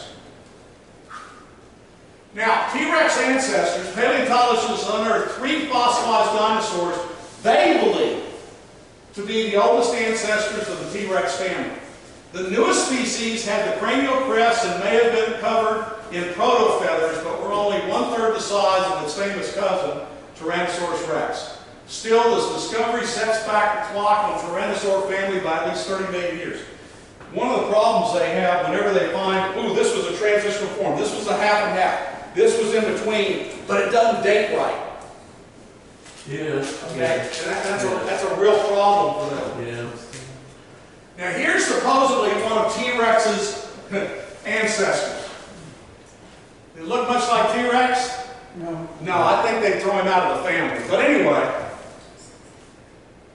Now, T-Rex ancestors, paleontologists unearthed 3 fossilized dinosaurs they believe to be the oldest ancestors of the T-Rex family. The newest species had the cranial crest and may have been covered in proto-feathers, but were only 1/3 the size of its famous cousin, Tyrannosaurus rex. Still, this discovery sets back the clock on Tyrannosaur family by at least 30 million years. One of the problems they have whenever they find, ooh, this was a transitional form, this was a half and half, this was in between, but it doesn't date right. Yeah. Okay? And that's a real problem for them. Yeah. Now here's supposedly one of T-Rex's ancestors. Did it look much like T-Rex? No. No, I think they throw him out of the family. But anyway,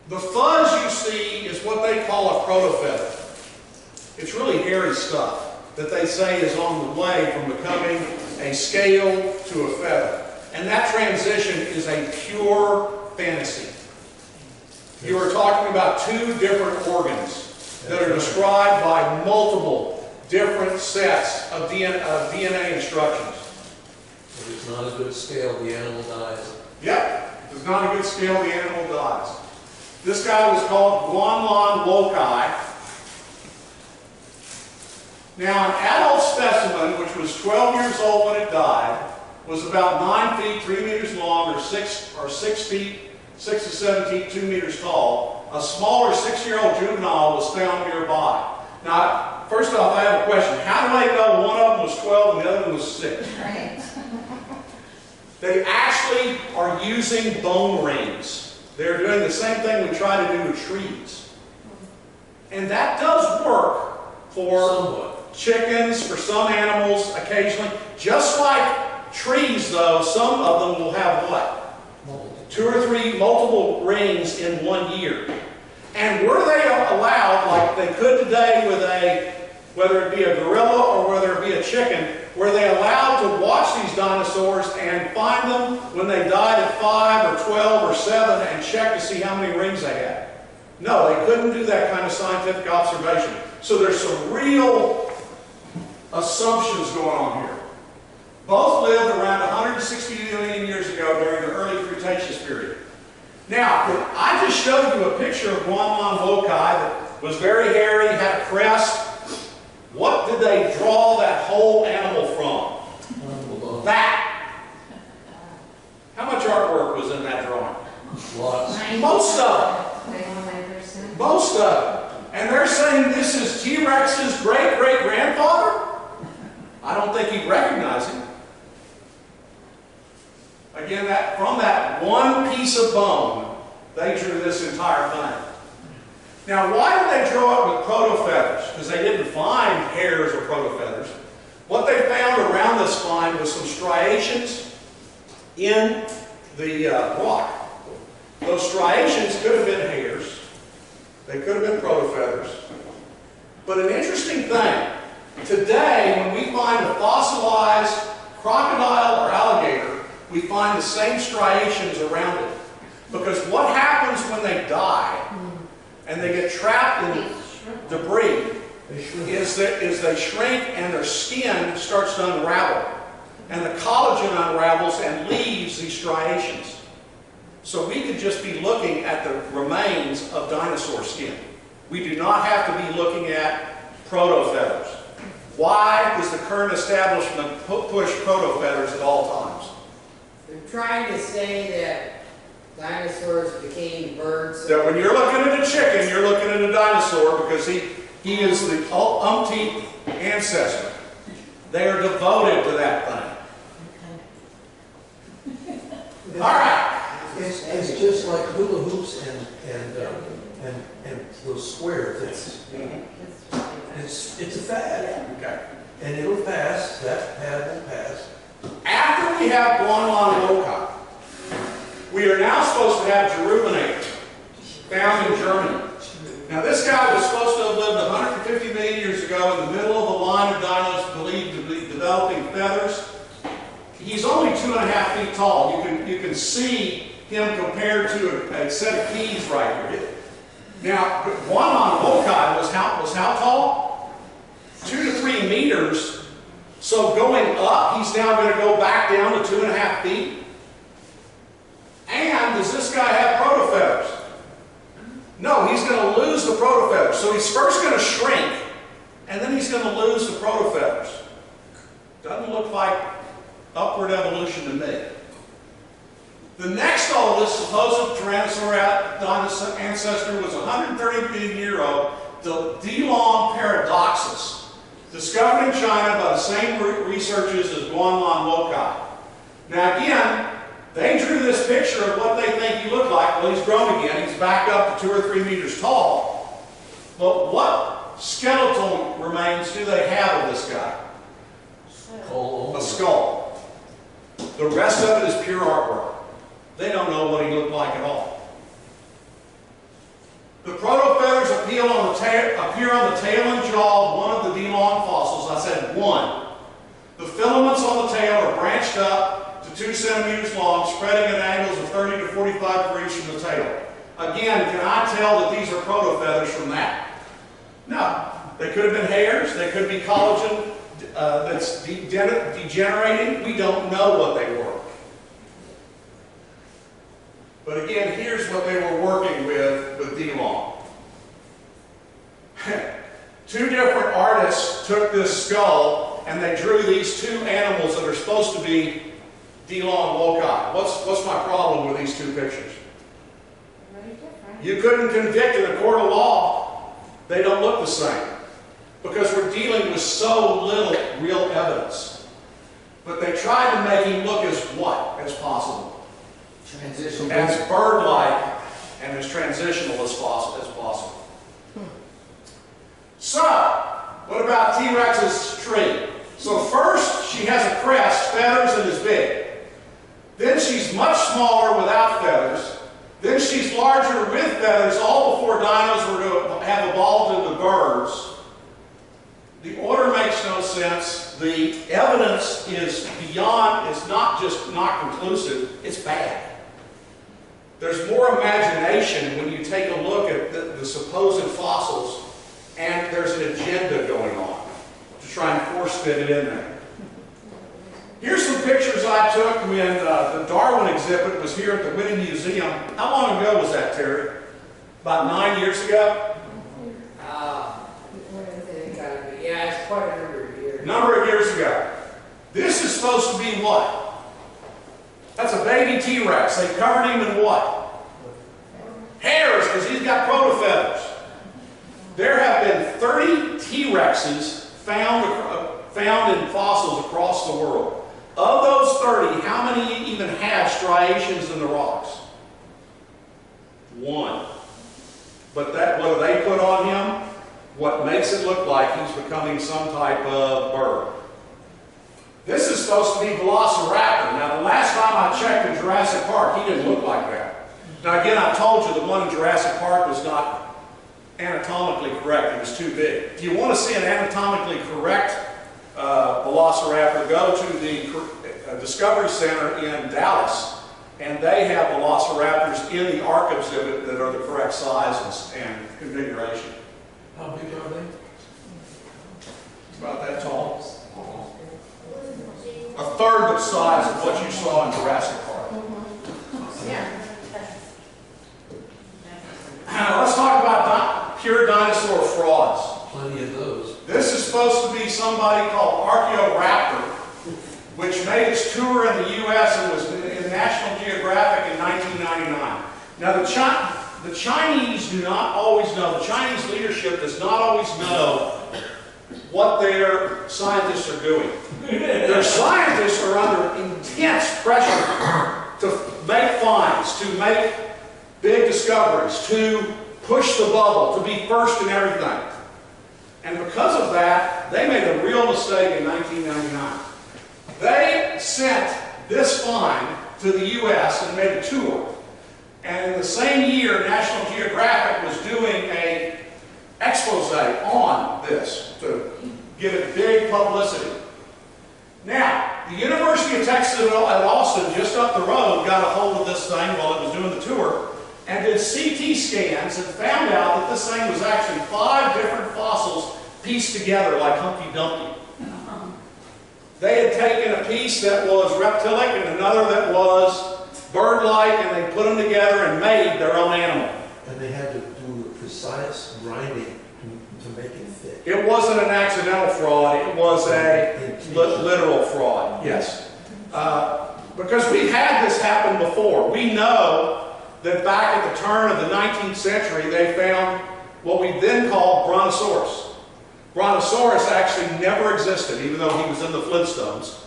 the fuzz you see is what they call a protofeather. It's really hairy stuff that they say is on the way from becoming a scale to a feather. And that transition is a pure fantasy. You are talking about 2 different organs that are described by multiple different sets of DNA instructions. If it's not a good scale, the animal dies. Yep, if it's not a good scale, the animal dies. This guy was called Guanlan loci. Now, an adult specimen, which was 12 years old when it died, was about 9 feet, 3 meters long, or 6 feet, 6 to 7 feet, 2 meters tall. A smaller 6-year-old juvenile was found nearby. Now, first off, I have a question. How do I know one of them was 12 and the other one was 6? Right. They actually are using bone rings. They're doing the same thing we try to do with trees. And that does work for Somewhat. chickens, for some animals, occasionally. Just like trees, though, some of them will have what? 2 or 3 multiple rings in 1 year. And were they allowed, like they could today with whether it be a gorilla or whether it be a chicken, were they allowed to watch these dinosaurs and find them when they died at 5 or 12 or 7 and check to see how many rings they had? No, they couldn't do that kind of scientific observation. So there's some real assumptions going on here. Both lived around 160 million years ago during the early Cretaceous period. Now, I just showed you a picture of Guanlan loci that was very hairy, had a crest. What did they draw that whole animal from? That. How much artwork was in that drawing? Lots. Most of it. 99%. Most of it. And they're saying this is T-Rex's great-great-grandfather? I don't think he'd recognize him. Again, from that one piece of bone, they drew this entire thing. Now, why did they draw it with proto-feathers? Because they didn't find hairs or proto-feathers. What they found around this find was some striations in the rock. Those striations could have been hairs. They could have been proto-feathers. But an interesting thing, today when we find a fossilized crocodile or alligator, we find the same striations around it. Because what happens when they die and they get trapped in debris, is they shrink and their skin starts to unravel. And the collagen unravels and leaves these striations. So we could just be looking at the remains of dinosaur skin. We do not have to be looking at proto-feathers. Why does the current establishment push proto-feathers at all times? They're trying to say that dinosaurs became birds. That when you're looking at a chicken, you're looking at a dinosaur because he is the umpteenth ancestor. They are devoted to that thing. All right. It's just like hula hoops and those square things. It's a fad. Okay. And it'll pass, that fad will pass. After we have Guanlan loci, we are now supposed to have Geruvinators, found in Germany. Now this guy was supposed to have lived 150 million years ago in the middle of the line of dinos believed to be developing feathers. He's only 2.5 feet tall. You can see him compared to a set of keys right here. Now, Guanlan loci was how tall? 2 to 3 meters. So going up, he's now going to go back down to 2.5 feet. And does this guy have protofeathers? No, he's going to lose the protofeathers. So he's first going to shrink, and then he's going to lose the protofeathers. Doesn't look like upward evolution to me. The next oldest supposed Tyrannosaur ancestor was 130-year-old Delong paradoxus, discovered in China by the same researchers as Guanlan loci. Now again, they drew this picture of what they think he looked like. Well, he's grown again. He's back up to 2 or 3 meters tall. But what skeletal remains do they have of this guy? A skull. The rest of it is pure artwork. They don't know what he looked like at all. The protofeathers appear on the tail and jaw of one of the Delong fossils. I said one. The filaments on the tail are branched up to 2 centimeters long, spreading at angles of 30 to 45 degrees from the tail. Again, can I tell that these are protofeathers from that? No. They could have been hairs. They could be collagen that's degenerating. We don't know what they were. But again, here's what they were working with Delong. 2 different artists took this skull and they drew these 2 animals that are supposed to be Delong loci. What's my problem with these 2 pictures? You couldn't convict in a court of law. They don't look the same. Because we're dealing with so little real evidence. But they tried to make him look as what as possible? Transition. As bird-like and as transitional as possible. So, what about T-Rex's tree? So first, she has a crest, feathers, and is big. Then she's much smaller without feathers. Then she's larger with feathers, all before dinos were to have evolved into birds. The order makes no sense. The evidence is beyond, it's not just not conclusive, it's bad. There's more imagination when you take a look at the supposed fossils, and there's an agenda going on to try and force fit it in there. Here's some pictures I took when the Darwin exhibit was here at the Whitney Museum. How long ago was that, Terry? About 9 years ago? Yeah, it's quite a number of years. Number of years ago. This is supposed to be what? That's a baby T-Rex. They covered him in what? Hairs, because he's got protofeathers. There have been 30 T-Rexes found in fossils across the world. Of those 30, how many even have striations in the rocks? 1. But what do they put on him? What makes it look like he's becoming some type of bird. This is supposed to be Velociraptor. Now, the last time I checked in Jurassic Park, he didn't look like that. Now, again, I told you the one in Jurassic Park was not anatomically correct. It was too big. If you want to see an anatomically correct Velociraptor, go to the Discovery Center in Dallas, and they have Velociraptors in the ARC exhibit that are the correct size and configuration. How big are they? About that tall. A third the size of what you saw in Jurassic Park. Yeah. Let's talk about pure dinosaur frauds. Plenty of those. This is supposed to be somebody called Archaeoraptor, which made its tour in the U.S. and was in National Geographic in 1999. Now the Chinese do not always know, the Chinese leadership does not always know what their scientists are doing. Their scientists are under intense pressure to make finds, to make big discoveries, to push the bubble, to be first in everything. And because of that, they made a real mistake in 1999. They sent this find to the U.S. and made a tour. And in the same year, National Geographic was doing an expose on this to give it big publicity. Now, the University of Texas at Austin, just up the road, got a hold of this thing while it was doing the tour and did CT scans and found out that this thing was actually 5 different fossils pieced together like Humpty Dumpty. They had taken a piece that was reptilic and another that was bird-like, and they put them together and made their own animal. And they had to do precise grinding to make it fit. It wasn't an accidental fraud, it was a literal fraud, yes. Because we've had this happen before. We know that back at the turn of the 19th century, they found what we then called Brontosaurus. Brontosaurus actually never existed, even though he was in the Flintstones.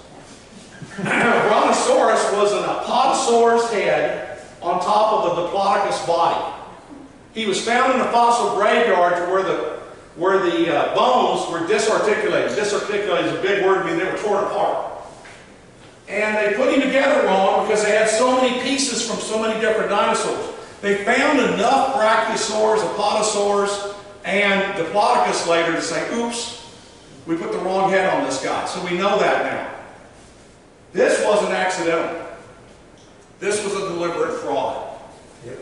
Brontosaurus was an apatosaurus head on top of a diplodocus body. He was found in a fossil graveyard where the bones were disarticulated. Disarticulated is a big word, I mean they were torn apart. And they put him together wrong because they had so many pieces from so many different dinosaurs. They found enough Brachiosaurs, apatosaurs, and diplodocus later to say, oops, we put the wrong head on this guy. So we know that now. This wasn't accidental. This was a deliberate fraud. Yep.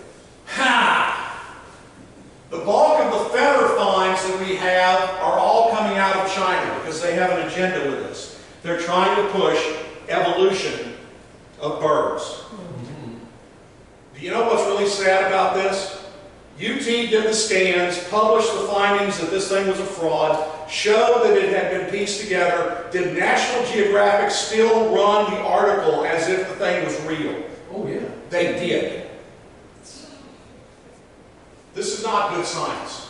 Ha! The bulk of the feather finds that we have are all coming out of China because they have an agenda with this. They're trying to push evolution of birds. Mm-hmm. Do you know what's really sad about this? UT did the scans, published the findings that this thing was a fraud, showed that it had been pieced together. Did National Geographic still run the article as if the thing was real? Oh, yeah. They did. This is not good science.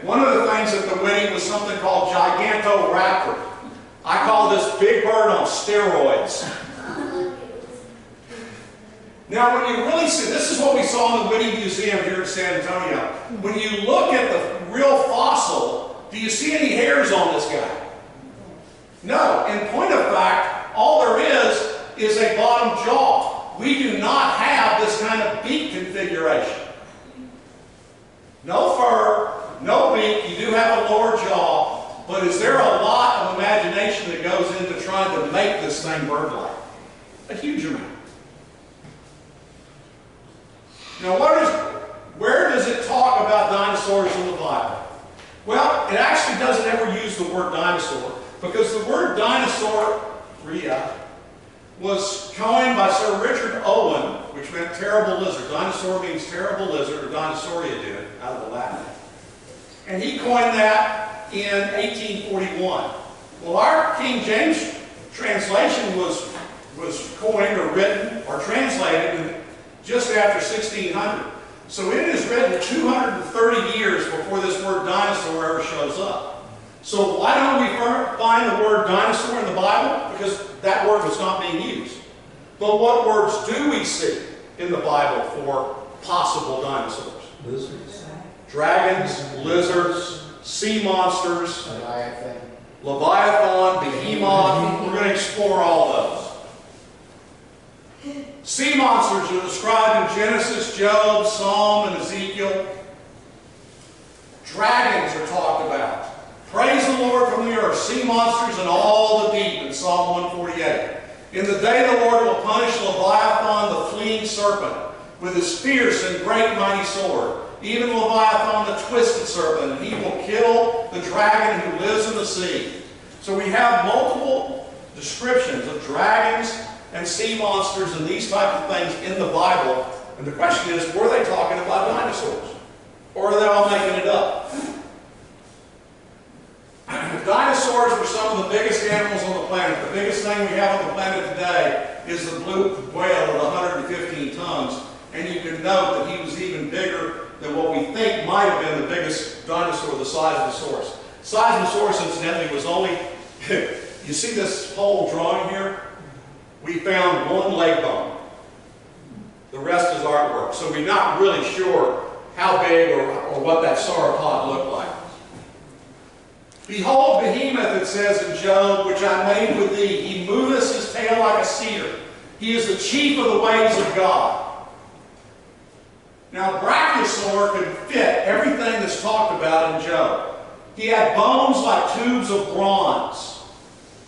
One of the things at the wedding was something called Gigantoraptor. I call this big bird on steroids. Now, when you really see, this is what we saw in the Whitney Museum here in San Antonio. When you look at the real fossil, do you see any hairs on this guy? No. In point of fact, all there is a bottom jaw. We do not have this kind of beak configuration. No fur, no beak. You do have a lower jaw, but is there a lot of imagination that goes into trying to make this thing bird-like? A huge amount. Now, where does it talk about dinosaurs in the Bible? Well, it actually doesn't ever use the word dinosaur, because the word dinosauria was coined by Sir Richard Owen, which meant terrible lizard. Dinosaur means terrible lizard, or dinosauria did, out of the Latin. And he coined that in 1841. Well, our King James translation was coined or written or translated in just after 1600. So it is written 230 years before this word dinosaur ever shows up. So why don't we find the word dinosaur in the Bible? Because that word was not being used. But what words do we see in the Bible for possible dinosaurs? Lizards. Dragons, lizards, sea monsters, Leviathan, behemoth. We're going to explore all those. Sea monsters are described in Genesis, Job, Psalm, and Ezekiel. Dragons are talked about. Praise the Lord from the earth, sea monsters and all the deep in Psalm 148. In the day the Lord will punish Leviathan, the fleeing serpent, with his fierce and great mighty sword. Even Leviathan, the twisted serpent, and he will kill the dragon who lives in the sea. So we have multiple descriptions of dragons and sea monsters and these types of things in the Bible. And the question is, were they talking about dinosaurs? Or are they all making it up? Dinosaurs were some of the biggest animals on the planet. The biggest thing we have on the planet today is the blue whale of 115 tons. And you can note that he was even bigger than what we think might have been the biggest dinosaur, the Plesiosaurus. Plesiosaurus, incidentally, was only, you see this whole drawing here? We found one leg bone. The rest is artwork. So we're not really sure how big or what that sauropod looked like. Behold Behemoth, it says in Job, which I made with thee. He moveth his tail like a cedar. He is the chief of the ways of God. Now, Brachiosaur could fit everything that's talked about in Job. He had bones like tubes of bronze.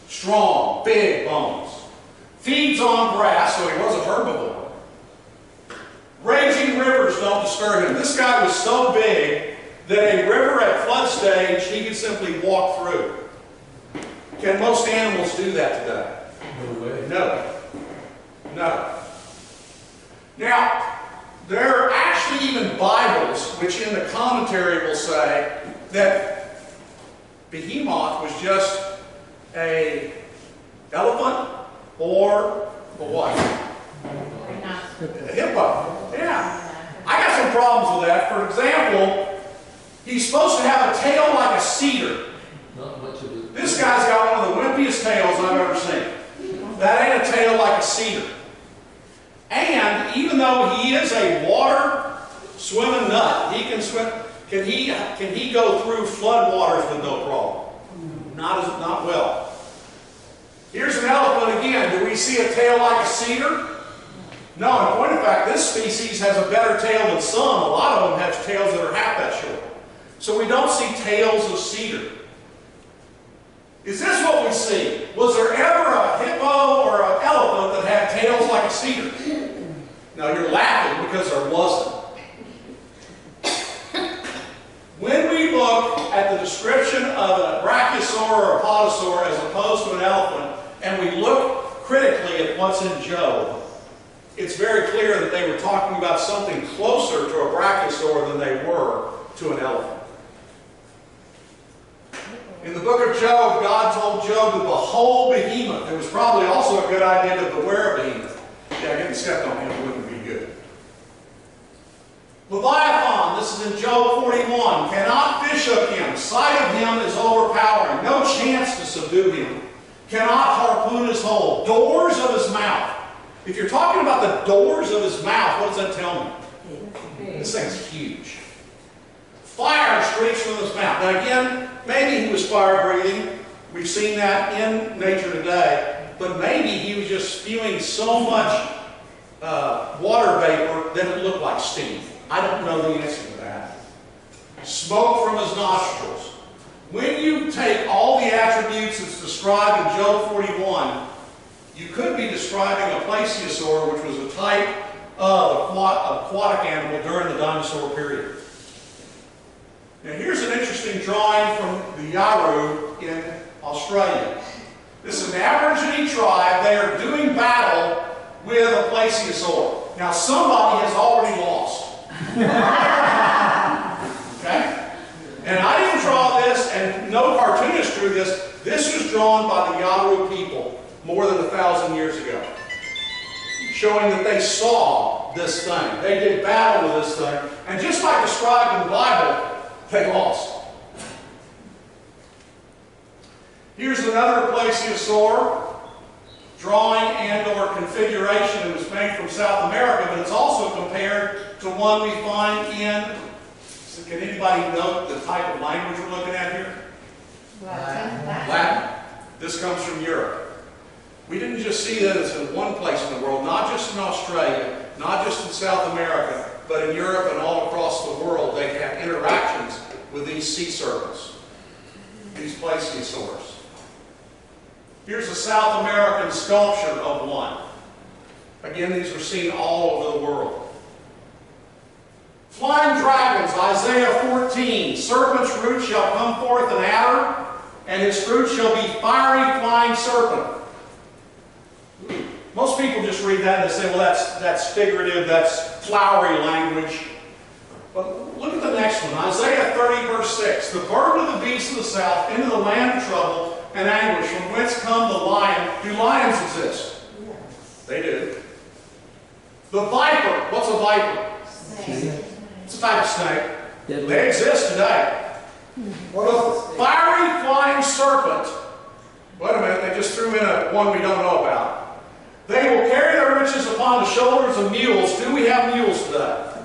Strong, big bones. Feeds on grass, so he was a herbivore. Raging rivers don't disturb him. This guy was so big that a river at flood stage he could simply walk through. Can most animals do that today? No way. No. No. Now, there are actually even Bibles which in the commentary will say that Behemoth was just an elephant or a what? A hippo. Yeah. I got some problems with that. For example, he's supposed to have a tail like a cedar. Not much of it. This guy's got one of the wimpiest tails I've ever seen. That ain't a tail like a cedar. And even though he is a water swimming nut, he can swim. Can he go through flood waters with no problem? Not well. Here's an elephant again. Do we see a tail like a cedar? No, in point of fact, this species has a better tail than some. A lot of them have tails that are half that short. So we don't see tails of cedar. Is this what we see? Was there ever a hippo or an elephant that had tails like a cedar? Now you're laughing because there wasn't. When we look at the description of a brachiosaur or a podosaur as opposed to an elephant, and we look critically at what's in Job, it's very clear that they were talking about something closer to a brachiosaur than they were to an elephant. In the book of Job, God told Job to behold Behemoth. It was probably also a good idea to beware of Behemoth. Yeah, getting stepped on him wouldn't be good. Leviathan, this is in Job 41, cannot fish hook him. Sight of him is overpowering. No chance to subdue him. Cannot harpoon his hole. Doors of his mouth. If you're talking about the doors of his mouth, what does that tell me? This thing's huge. Fire streaks from his mouth. Now again, maybe he was fire breathing. We've seen that in nature today. But maybe he was just spewing so much water vapor that it looked like steam. I don't know the answer to that. Smoke from his nostrils. When you take all the attributes that's described in Job 41, you could be describing a plesiosaur, which was a type of aquatic animal during the dinosaur period. Now here's an interesting drawing from the Yaru in Australia. This is an Aborigine tribe. They are doing battle with a plesiosaur. Now somebody has already lost. Okay? And I didn't draw this, and no cartoonist drew this. This was drawn by the Yaru people more than 1,000 years ago, showing that they saw this thing. They did battle with this thing, and just like described in the Bible, they lost. Here's another plesiosaur drawing and or configuration. It was made from South America, but it's also compared to one we find in, can anybody note the type of language we're looking at here? Latin. This comes from Europe. We didn't just see this in one place in the world, not just in Australia, not just in South America, but in Europe and all across the world. They have interactions with these sea serpents, these plesiosaurs. Here's a South American sculpture of one. Again, these were seen all over the world. Flying dragons, Isaiah 14. Serpent's root shall come forth an adder, and its fruit shall be fiery flying serpent. Most people just read that and they say, well, that's figurative, that's flowery language. But look at the next one, Isaiah 30, verse 6. The bird of the beasts of the south into the land of trouble and anguish, from whence come the lion. Do lions exist? They do. The viper, what's a viper? Snake. It's a type of snake. Deadly. They exist today. The fiery flying serpent. Wait a minute, they just threw in one we don't know about. They will carry their riches upon the shoulders of mules. Do we have mules today?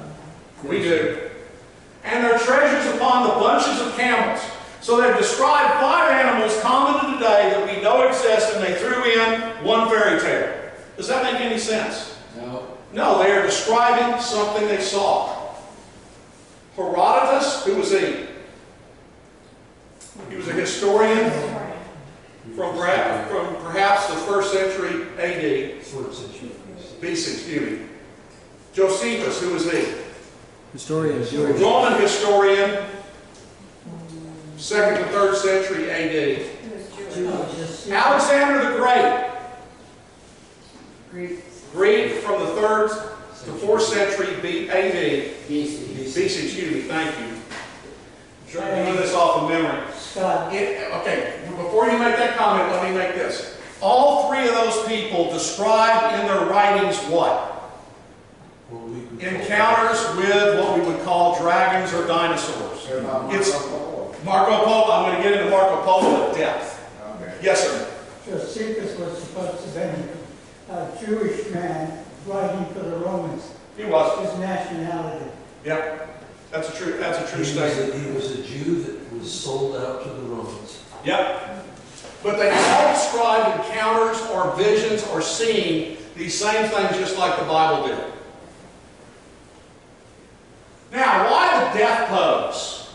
We do. And their treasures upon the bunches of camels. So they've described 5 animals common to today that we know exist, and they threw in one fairy tale. Does that make any sense? No. No, they are describing something they saw. Herodotus, who was he? He was a historian from perhaps the 1st century AD. 4th century. BC, excuse me. Josephus, who was he? Historian, A Jewish. Roman historian, 2nd to 3rd century AD. Alexander the Great, Greek from the 3rd to 4th century AD. BC, excuse me, thank you. I'm doing this off of memory. Okay, before you make that comment, let me make this. All 3 of those people described in their writings what? Encounters with what we would call dragons or dinosaurs. It's Marco Polo. I'm going to get into Marco Polo at depth. Okay. Yes, sir. Josephus was supposed to be a Jewish man writing for the Romans. He was. His nationality. Yep. That's a true statement. He was a Jew that was sold out to the Romans. Yep. But they all described encounters or visions or seeing these same things just like the Bible did. Now, why the death pose?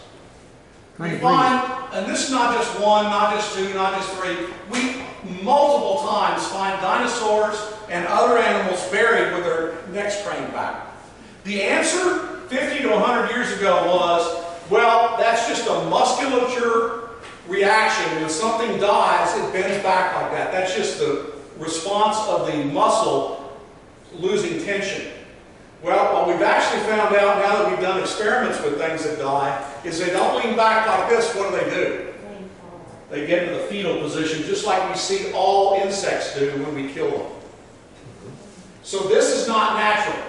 We find, and this is not just 1, not just 2, not just 3, we multiple times find dinosaurs and other animals buried with their necks craned back. The answer 50 to 100 years ago was, well, that's just a musculature reaction. When something dies, it bends back like that. That's just the response of the muscle losing tension. Well, what we've actually found out now that we've done experiments with things that die is they don't lean back like this. What do? They get into the fetal position just like we see all insects do when we kill them. So this is not natural.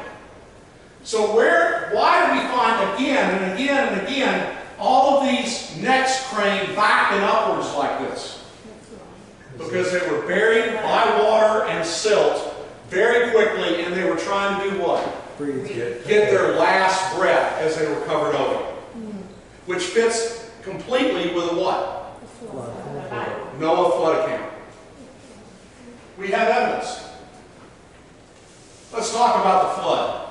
So why do we find again and again and again all of these necks craned back and upwards like this? Because they were buried by water and silt very quickly, and they were trying to do what? Get their last breath as they were covered over. Which fits completely with a what? Noah flood account. We have evidence. Let's talk about the flood.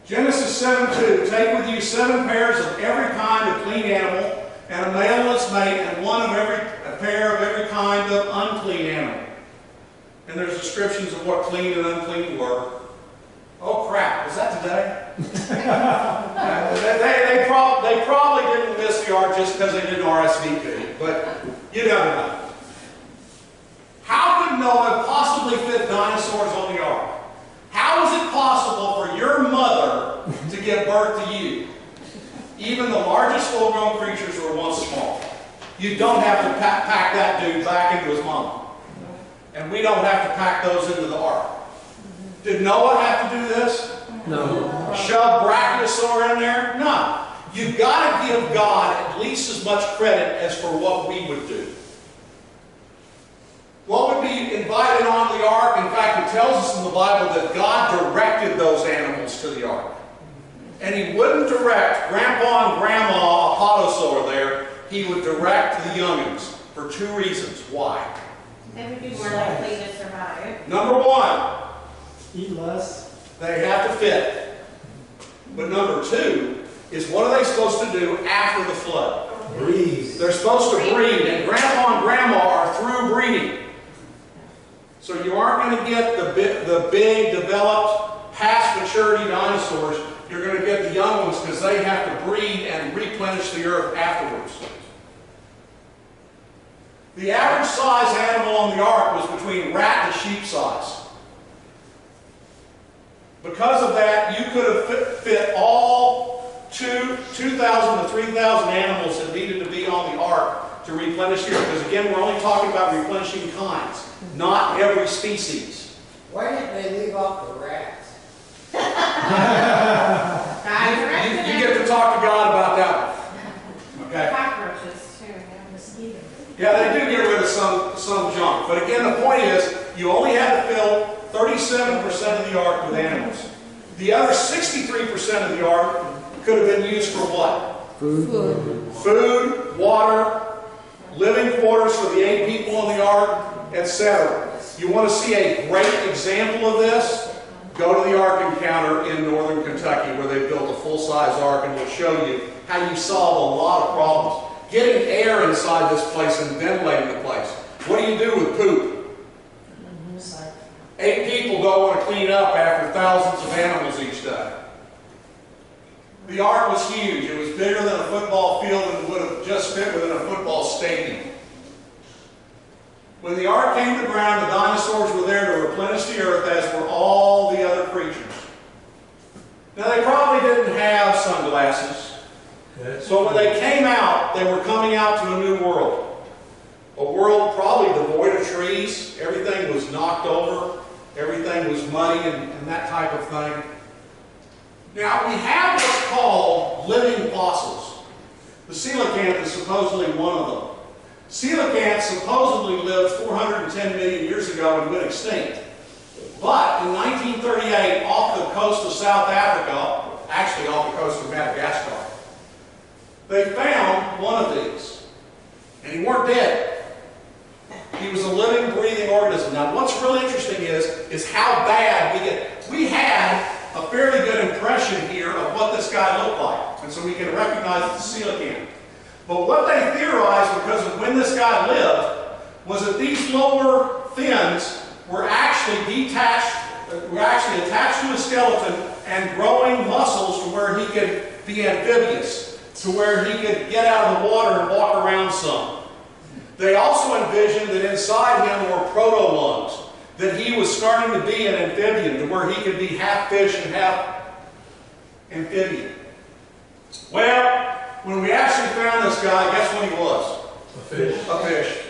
Genesis 7:2, take with you 7 pairs of every kind of clean animal, and a male and its mate, and a pair of every kind of unclean animal. And there's descriptions of what clean and unclean were. Oh crap, was that today? they probably didn't miss the ark just because they didn't RSVP, but you never know. How could Noah possibly fit dinosaurs on the ark? How is it possible for your mother to give birth to you? Even the largest full-grown creatures were once small. You don't have to pack that dude back into his mama. And we don't have to pack those into the ark. Did Noah have to do this? No. Shove Brachiosaur in there? No. You've got to give God at least as much credit as for what we would do. What would be invited on the ark? In fact, it tells us in the Bible that God directed those animals to the ark. And He wouldn't direct Grandpa and Grandma Apatosaur there. He would direct the youngins for 2 reasons. Why? They would be more likely to survive. Number 1, Eat less. they have to fit. But number 2 is what are they supposed to do after the flood? Breathe. They're supposed to breed, and Grandpa and Grandma are through breeding. So you aren't going to get the big, developed, past maturity dinosaurs you're going to get the young ones because they have to breed and replenish the earth afterwards. The average size animal on the ark was between rat and sheep size. Because of that, you could have fit all 2,000 to 3,000 animals that needed to be on the ark to replenish the earth. Because again, we're only talking about replenishing kinds, not every species. Why didn't they leave off the rats? You get to talk to God about that one. Okay? Cockroaches too, yeah, mosquitoes. Yeah, they do get rid of some junk. But again, the point is, you only had to fill 37% of the ark with animals. The other 63% of the ark could have been used for what? Food. Food, water, living quarters for the 8 people on the ark, etc. You want to see a great example of this? Go to the Ark Encounter in northern Kentucky where they built a full-size ark, and we'll show you how you solve a lot of problems. Getting air inside this place and ventilating the place. What do you do with poop? 8 people don't want to clean up after thousands of animals each day. The ark was huge. It was bigger than a football field and would have just fit within a football stadium. When the ark came to ground, the dinosaurs were there to replenish the earth, as were all the other creatures. Now, they probably didn't have sunglasses. So when they came out, they were coming out to a new world. A world probably devoid of trees. Everything was knocked over. Everything was muddy and that type of thing. Now, we have what's called living fossils. The coelacanth is supposedly one of them. Coelacanth supposedly lived 410 million years ago and went extinct. But in 1938, off the coast of South Africa, actually off the coast of Madagascar, they found one of these. And he weren't dead. He was a living, breathing organism. Now, what's really interesting is how bad we get. We had a fairly good impression here of what this guy looked like. And so we can recognize it's a coelacanth. But what they theorized, because of when this guy lived, was that these lower fins were actually detached, were actually attached to his skeleton and growing muscles to where he could be amphibious, to where he could get out of the water and walk around some. They also envisioned that inside him were proto-lungs, that he was starting to be an amphibian, to where he could be half fish and half amphibian. Well, when we actually found this guy, guess what he was? A fish. A fish.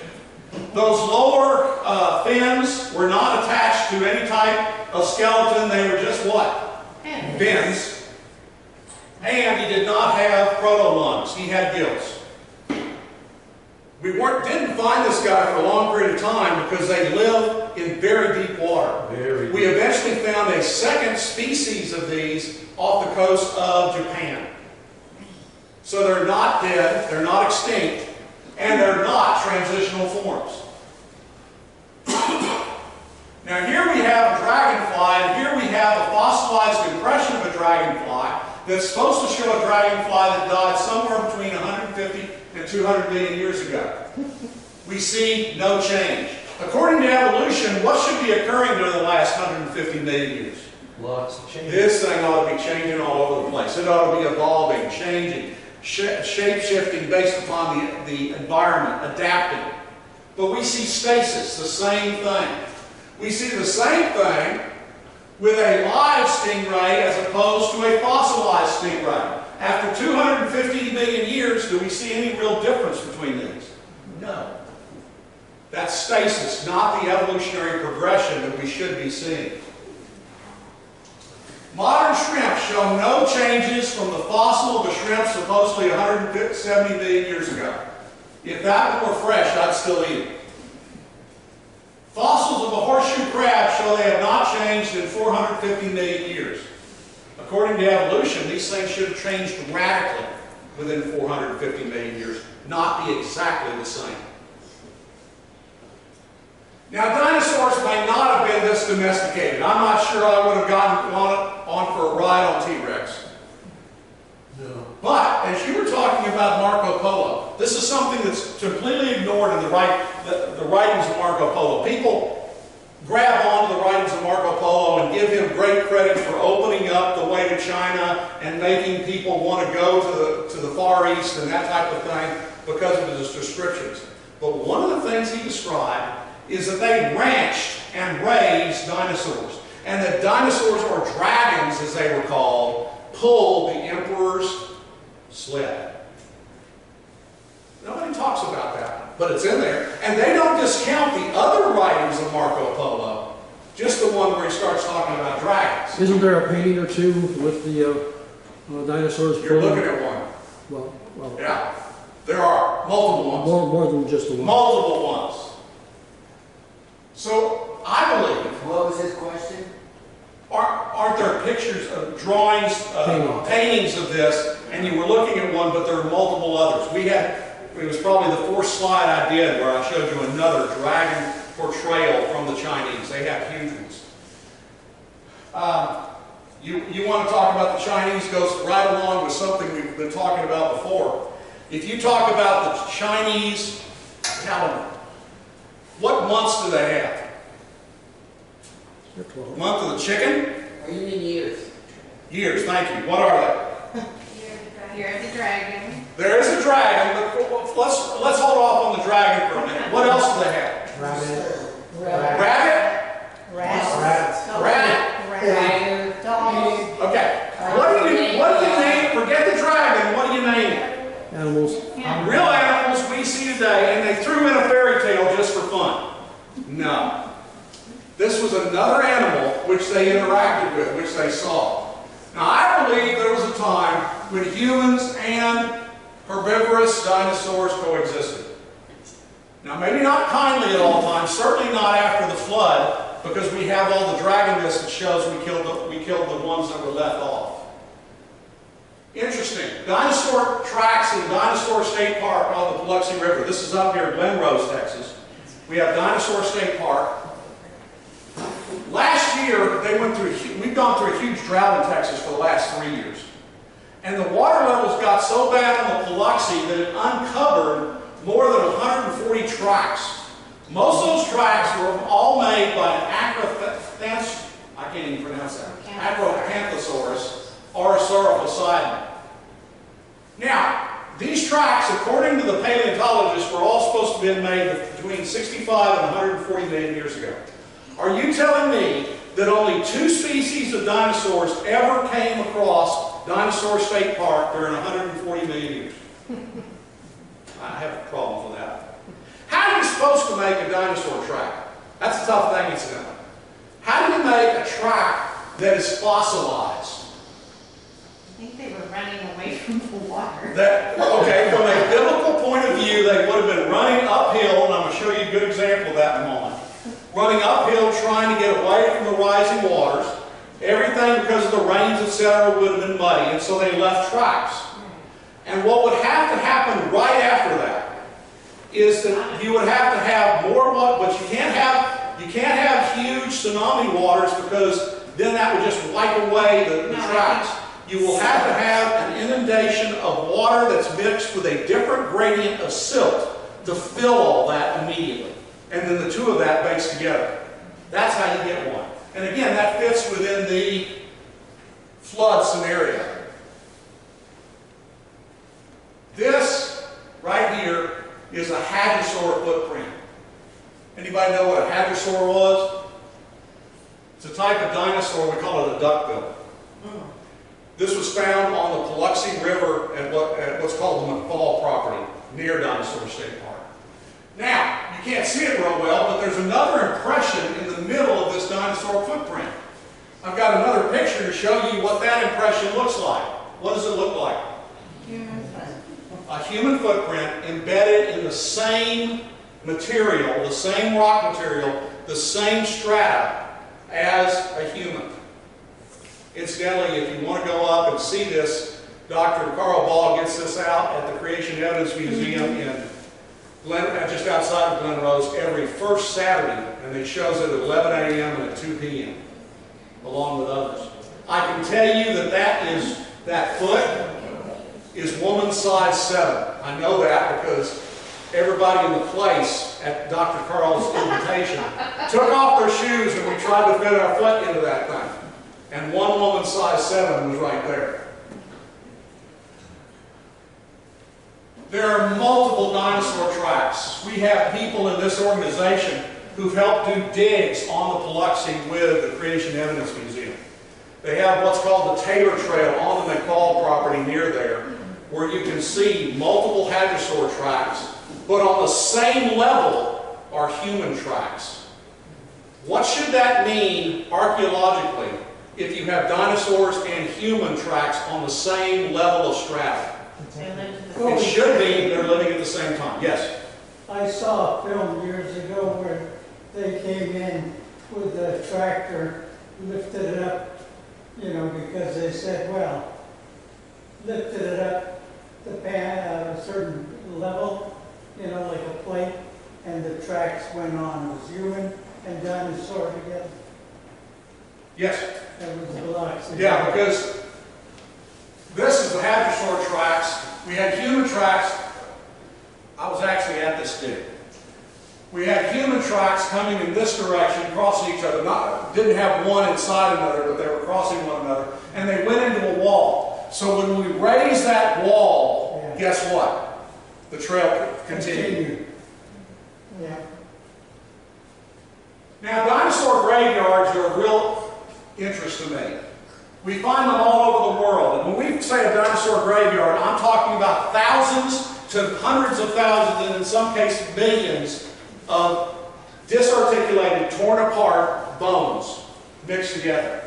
Those lower fins were not attached to any type of skeleton. They were just what? Fins. And he did not have proto-lungs. He had gills. We didn't find this guy for a long period of time because they live in very deep water. We eventually found a second species of these off the coast of Japan. So they're not dead, they're not extinct, and they're not transitional forms. Now here we have a dragonfly, and here we have a fossilized impression of a dragonfly that's supposed to show a dragonfly that died somewhere between 150 and 200 million years ago. We see no change. According to evolution, what should be occurring during the last 150 million years? Lots of change. This thing ought to be changing all over the place. It ought to be evolving, changing, shape-shifting based upon the environment, adapting. But we see stasis, the same thing. We see the same thing with a live stingray as opposed to a fossilized stingray. After 250 million years, do we see any real difference between these? No. That's stasis, not the evolutionary progression that we should be seeing. Modern shrimp show no changes from the fossil of a shrimp supposedly 170 million years ago. If that were fresh, I'd still eat it. Fossils of a horseshoe crab show they have not changed in 450 million years. According to evolution, these things should have changed radically within 450 million years, not be exactly the same. Now, dinosaurs may not have been this domesticated. I'm not sure I would have gone on for a ride on T-Rex. No. But, as you were talking about Marco Polo, this is something that's completely ignored in the writings of Marco Polo. People grab onto the writings of Marco Polo and give him great credit for opening up the way to China and making people want to go to the Far East and that type of thing because of his descriptions. But one of the things he described is that they ranched and raised dinosaurs, and that dinosaurs, or dragons as they were called, pulled the emperor's sled. Nobody talks about that, but it's in there. And they don't discount the other writings of Marco Polo, just the one where he starts talking about dragons. Isn't there a painting or two with the dinosaurs? You're looking at one. Well, Yeah, there are multiple ones. more than just the one. Multiple ones. So I believe, What was his question? aren't there pictures of drawings, paintings of this, and you were looking at one, but there are multiple others. It was probably the fourth slide I did where I showed you another dragon portrayal from the Chinese. They have huge ones. You want to talk about the Chinese, goes right along with something we've been talking about before. If you talk about the Chinese calendar, what months do they have? Month of the chicken? Or you mean years? Years, thank you. What are they? Year of the dragon. There is a dragon, but let's hold off on the dragon for a minute. What else do they have? Rabbit? Rat? Dog. Okay. What do you name? Forget the dragon. What do you name it? Animals. Real animals we see today, and they threw in a fairy tale just for fun. No. This was another animal which they interacted with, which they saw. Now, I believe there was a time when humans and herbivorous dinosaurs coexisted. Now, maybe not kindly at all times, certainly not after the flood, because we have all the dragon disc that shows we killed the ones that were left off. Interesting. Dinosaur tracks in Dinosaur State Park on the Biloxi River. This is up here in Glen Rose, Texas. We have Dinosaur State Park. Last year, we've gone through a huge drought in Texas for the last 3 years. And the water levels got so bad on the Biloxi that it uncovered more than 140 tracks. Most of those tracks were all made by an I can't even pronounce that. Acrocanthosaurus or a sauropodon. Now, these tracks, according to the paleontologists, were all supposed to have been made between 65 and 140 million years ago. Are you telling me that only 2 species of dinosaurs ever came across Dinosaur State Park during 140 million years? I have a problem with that. How are you supposed to make a dinosaur track? That's a tough thing, incidentally. How do you make a track that is fossilized? I think they were running away from the water. Okay, from a biblical point of view, they would have been running uphill, and I'm going to show you a good example of that in a moment. Running uphill, trying to get away from the rising waters. Everything, because of the rains, etc., would have been muddy, and so they left tracks. And what would have to happen right after that is that you would have to have more water, but you can't have huge tsunami waters, because then that would just wipe away the tracks. You will have to have an inundation of water that's mixed with a different gradient of silt to fill all that immediately. And then the two of that bakes together. That's how you get one. And again, that fits within the flood scenario. This right here is a hadrosaur footprint. Anybody know what a hadrosaur was? It's a type of dinosaur, we call it a duckbill. This was found on the Biloxi River at what's called the McFall property, near Dinosaur State Park. Now, you can't see it real well, but there's another impression in the middle of this dinosaur footprint. I've got another picture to show you what that impression looks like. What does it look like? A human footprint embedded in the same material, the same rock material, the same strata as a human. Incidentally, if you want to go up and see this, Dr. Carl Ball gets this out at the Creation Evidence Museum just outside of Glen Rose every first Saturday, and it shows it at 11 a.m. and at 2 p.m. along with others. I can tell you that foot is woman size 7. I know that because everybody in the place at Dr. Carl's invitation took off their shoes and we tried to fit our foot into that thing. And one woman size 7 was right there. There are multiple dinosaur tracks. We have people in this organization who've helped do digs on the Biloxi with the Creation Evidence Museum. They have what's called the Taylor Trail on the McCall property near there, where you can see multiple hadrosaur tracks, but on the same level are human tracks. What should that mean archaeologically if you have dinosaurs and human tracks on the same level of strata? It should mean they're living at the same time. Yes? I saw a film years ago where they came in with a tractor, lifted it up, you know, because they said, well, lifted it up the pan at a certain level, you know, like a plate, and the tracks went on. It was human and dinosaur together. Yes. That was the Biloxi. Yeah, because this is the hadrosaur tracks. We had human tracks. I was actually at this dig. We had human tracks coming in this direction, crossing each other. Didn't have one inside another, but they were crossing one another. And they went into a wall. So when we raised that wall, guess what? The trail continued. Yeah. Now, dinosaur graveyards are of real interest to me. We find them all over the world. And when we say a dinosaur graveyard, I'm talking about thousands to hundreds of thousands, and in some cases millions, of disarticulated, torn apart bones mixed together.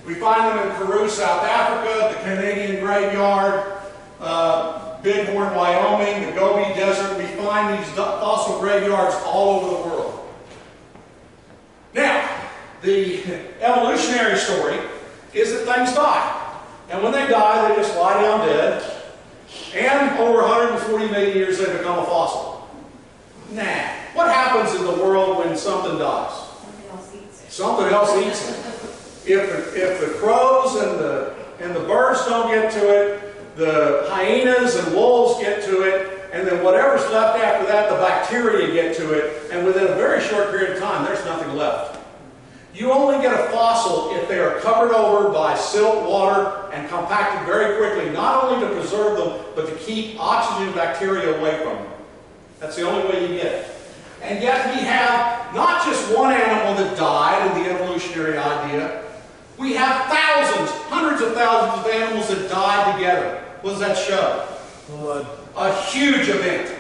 We find them in Karoo, South Africa, the Canadian graveyard, Bighorn, Wyoming, the Gobi Desert. We find these fossil graveyards all over the world. Now, the evolutionary story is that things die. And when they die, they just lie down dead. And over 140 million years, they become a fossil. Nah. What happens in the world when something dies? Something else eats it. Something else eats it. If the crows and the birds don't get to it, the hyenas and wolves get to it, and then whatever's left after that, the bacteria get to it, and within a very short period of time, there's nothing left. You only get a fossil if they are covered over by silt, water, and compacted very quickly, not only to preserve them, but to keep oxygen and bacteria away from them. That's the only way you get it. And yet we have not just one animal that died in the evolutionary idea. We have thousands, hundreds of thousands of animals that died together. What does that show? Blood. A huge event.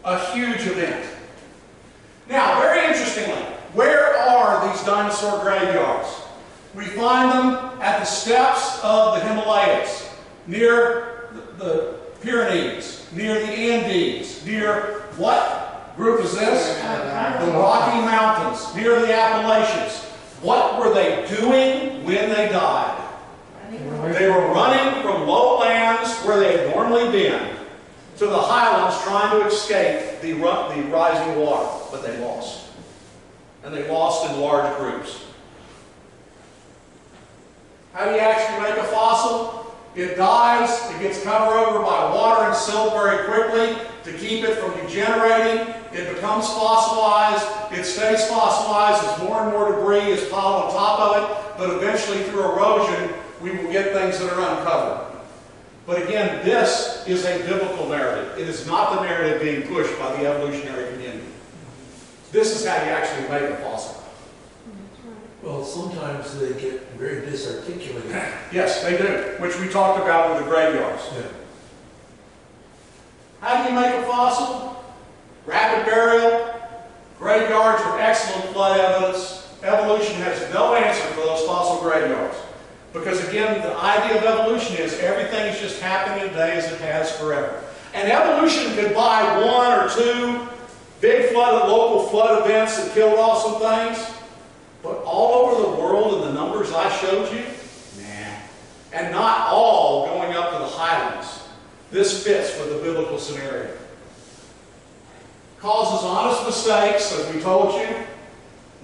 A huge event. Now, very interestingly, where are these dinosaur graveyards? We find them at the steps of the Himalayas, near the Pyrenees, near the Andes, near what group is this? The Rocky Mountains, near the Appalachians. What were they doing when they died? They were running from lowlands where they had normally been to the highlands trying to escape the rising water, but they lost. And they lost in large groups. How do you actually make a fossil? It dies, it gets covered over by water and silt very quickly to keep it from degenerating. It becomes fossilized, it stays fossilized as more and more debris is piled on top of it, but eventually through erosion we will get things that are uncovered. But again, this is a biblical narrative. It is not the narrative being pushed by the evolutionary community. This is how you actually make a fossil. Well, sometimes they get very disarticulated. Yes, they do, which we talked about with the graveyards. Yeah. How do you make a fossil? Rapid burial. Graveyards are excellent flood evidence. Evolution has no answer for those fossil graveyards. Because again, the idea of evolution is everything is just happening today as it has forever. And evolution could buy one or two big local flood events that killed off some things. But all over the world in the numbers I showed you, nah. And not all going up to the highlands. This fits with the biblical scenario. Causes honest mistakes, as we told you.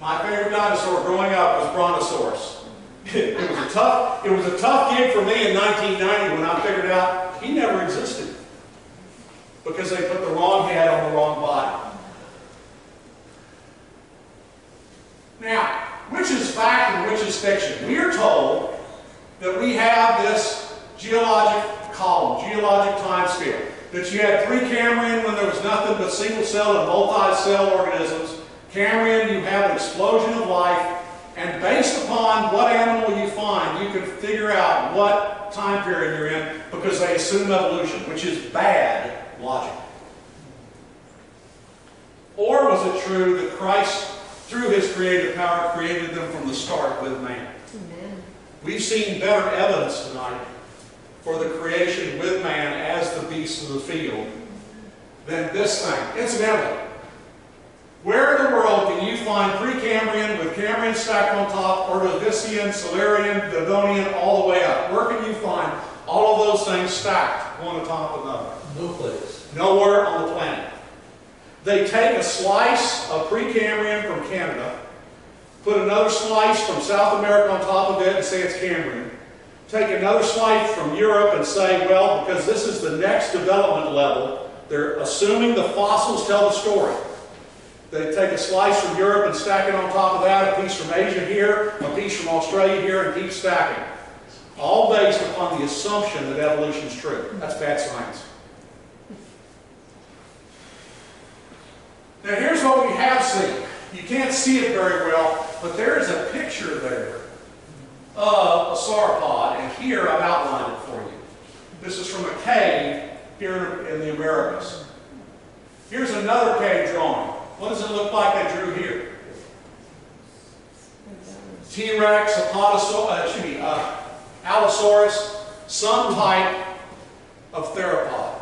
My favorite dinosaur growing up was Brachiosaurus. It was a tough gig for me in 1990 when I figured out he never existed. Because they put the wrong head on the wrong geologic time scale. That you had pre-Cambrian when there was nothing but single-celled and multi-cell organisms. Cambrian, you have an explosion of life. And based upon what animal you find, you can figure out what time period you're in because they assume evolution, which is bad logic. Or was it true that Christ, through his creative power, created them from the start with man? Amen. We've seen better evidence tonight for the creation with man as the beasts of the field than this thing. Incidentally, where in the world can you find Precambrian with Cambrian stacked on top, Ordovician, Silurian, Devonian, all the way up? Where can you find all of those things stacked one on top of another? No place. Nowhere on the planet. They take a slice of Precambrian from Canada, put another slice from South America on top of it and say it's Cambrian. Take another slice from Europe and say, well, because this is the next development level, they're assuming the fossils tell the story. They take a slice from Europe and stack it on top of that, a piece from Asia here, a piece from Australia here, and keep stacking. All based upon the assumption that evolution is true. That's bad science. Now here's what we have seen. You can't see it very well, but there is a picture there of a sauropod, and here I've outlined it for you. This is from a cave here in the Americas. Here's another cave drawing. What does it look like they drew here? T-Rex, Allosaurus, some type of theropod.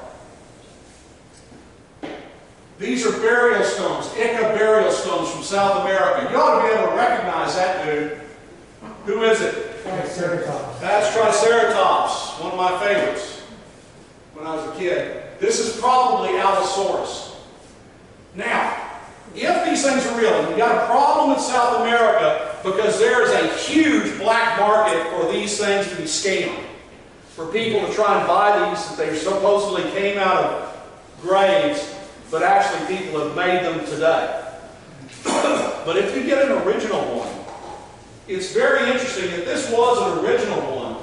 These are burial stones, Ica burial stones from South America. You ought to be able to recognize that dude. Who is it? Triceratops. That's Triceratops, one of my favorites when I was a kid. This is probably Allosaurus. Now, if these things are real, and you've got a problem in South America because there's a huge black market for these things to be scammed, for people to try and buy these that they supposedly came out of graves, but actually people have made them today. But if you get an original one, it's very interesting. If this was an original one,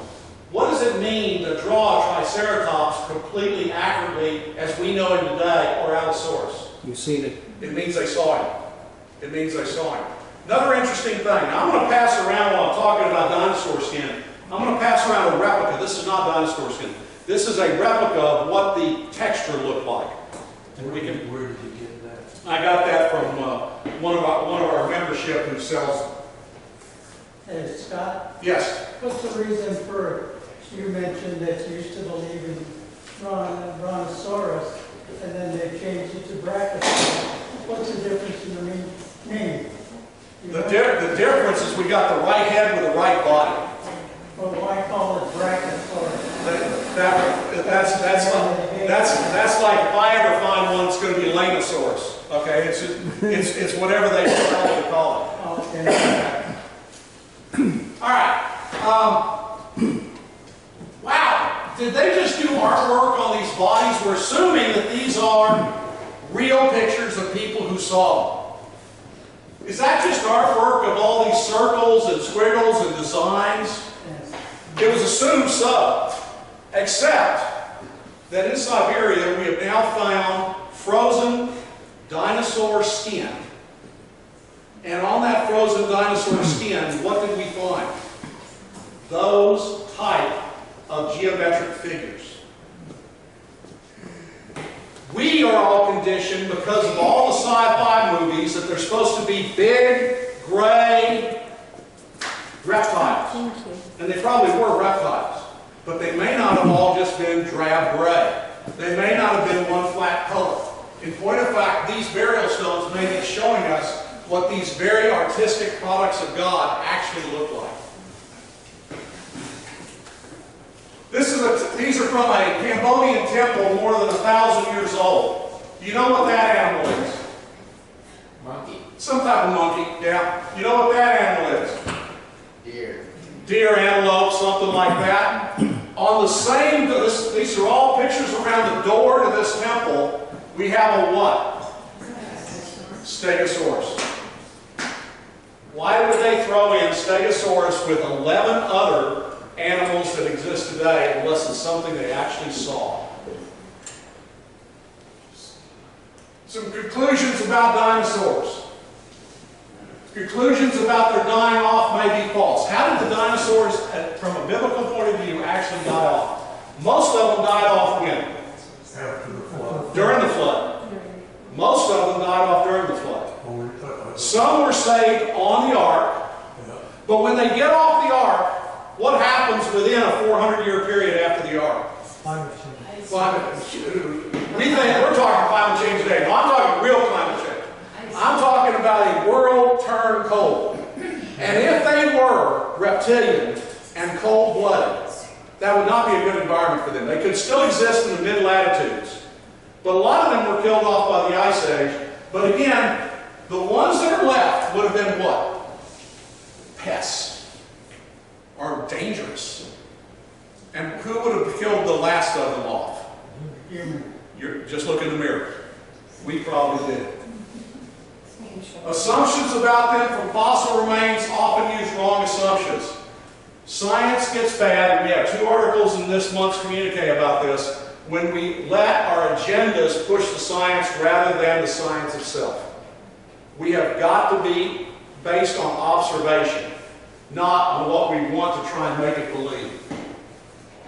what does it mean to draw a Triceratops completely accurately as we know him today, or Allosaurus? You've seen it. It means they saw him. It means they saw him. Another interesting thing. Now I'm going to pass around while I'm talking about dinosaur skin. I'm going to pass around a replica. This is not dinosaur skin. This is a replica of what the texture looked like. And Where did you get that? I got that from one of our membership who sells them. Hey, Scott, Yes. what's the reason for, you mentioned that you used to believe in Brontosaurus, and then they changed it to Brachiosaurus. What's the difference in the name? The difference is we got the right head with the right body. Well, why call it Brachiosaurus? That's like if I ever find one, it's going to be Lanosaurus. Okay, it's whatever they decide to call it. Okay. All right. Wow. Did they just do artwork on these bodies? We're assuming that these are real pictures of people who saw them. Is that just artwork of all these circles and squiggles and designs? It was assumed so, except that in Siberia we have now found frozen dinosaur skin. And on that frozen dinosaur skin, what did we find? Those type of geometric figures. We are all conditioned because of all the sci-fi movies that they're supposed to be big, gray reptiles. And they probably were reptiles. But they may not have all just been drab gray. They may not have been one flat color. In point of fact, these burial stones may be showing us what these very artistic products of God actually look like. These are from a Cambodian temple more than 1,000 years old. Do you know what that animal is? Monkey. Some type of monkey, yeah. You know what that animal is? Deer. Deer, antelope, something like that. On the same, these are all pictures around the door to this temple. We have a what? Stegosaurus. Why would they throw in Stegosaurus with 11 other animals that exist today unless it's something they actually saw. Some conclusions about dinosaurs. Conclusions about their dying off may be false. How did the dinosaurs, from a biblical point of view, actually die off? Most of them died off when? After the flood. During the flood. Most of them died off during the flood. Some were saved on the ark, but when they get off the ark, what happens within a 400-year period after the ark? Climate change. We're talking climate change today. No, I'm talking real climate change. I'm talking about a world turned cold. And if they were reptilian and cold-blooded, that would not be a good environment for them. They could still exist in the mid-latitudes. But a lot of them were killed off by the Ice Age. But again, the ones that are left would have been what? Pests. Or dangerous. And who would have killed the last of them off? Just look in the mirror. We probably did. Assumptions about them from fossil remains often use wrong assumptions. Science gets bad, and we have 2 articles in this month's communique about this, when we let our agendas push the science rather than the science itself. We have got to be based on observation, not on what we want to try and make it believe.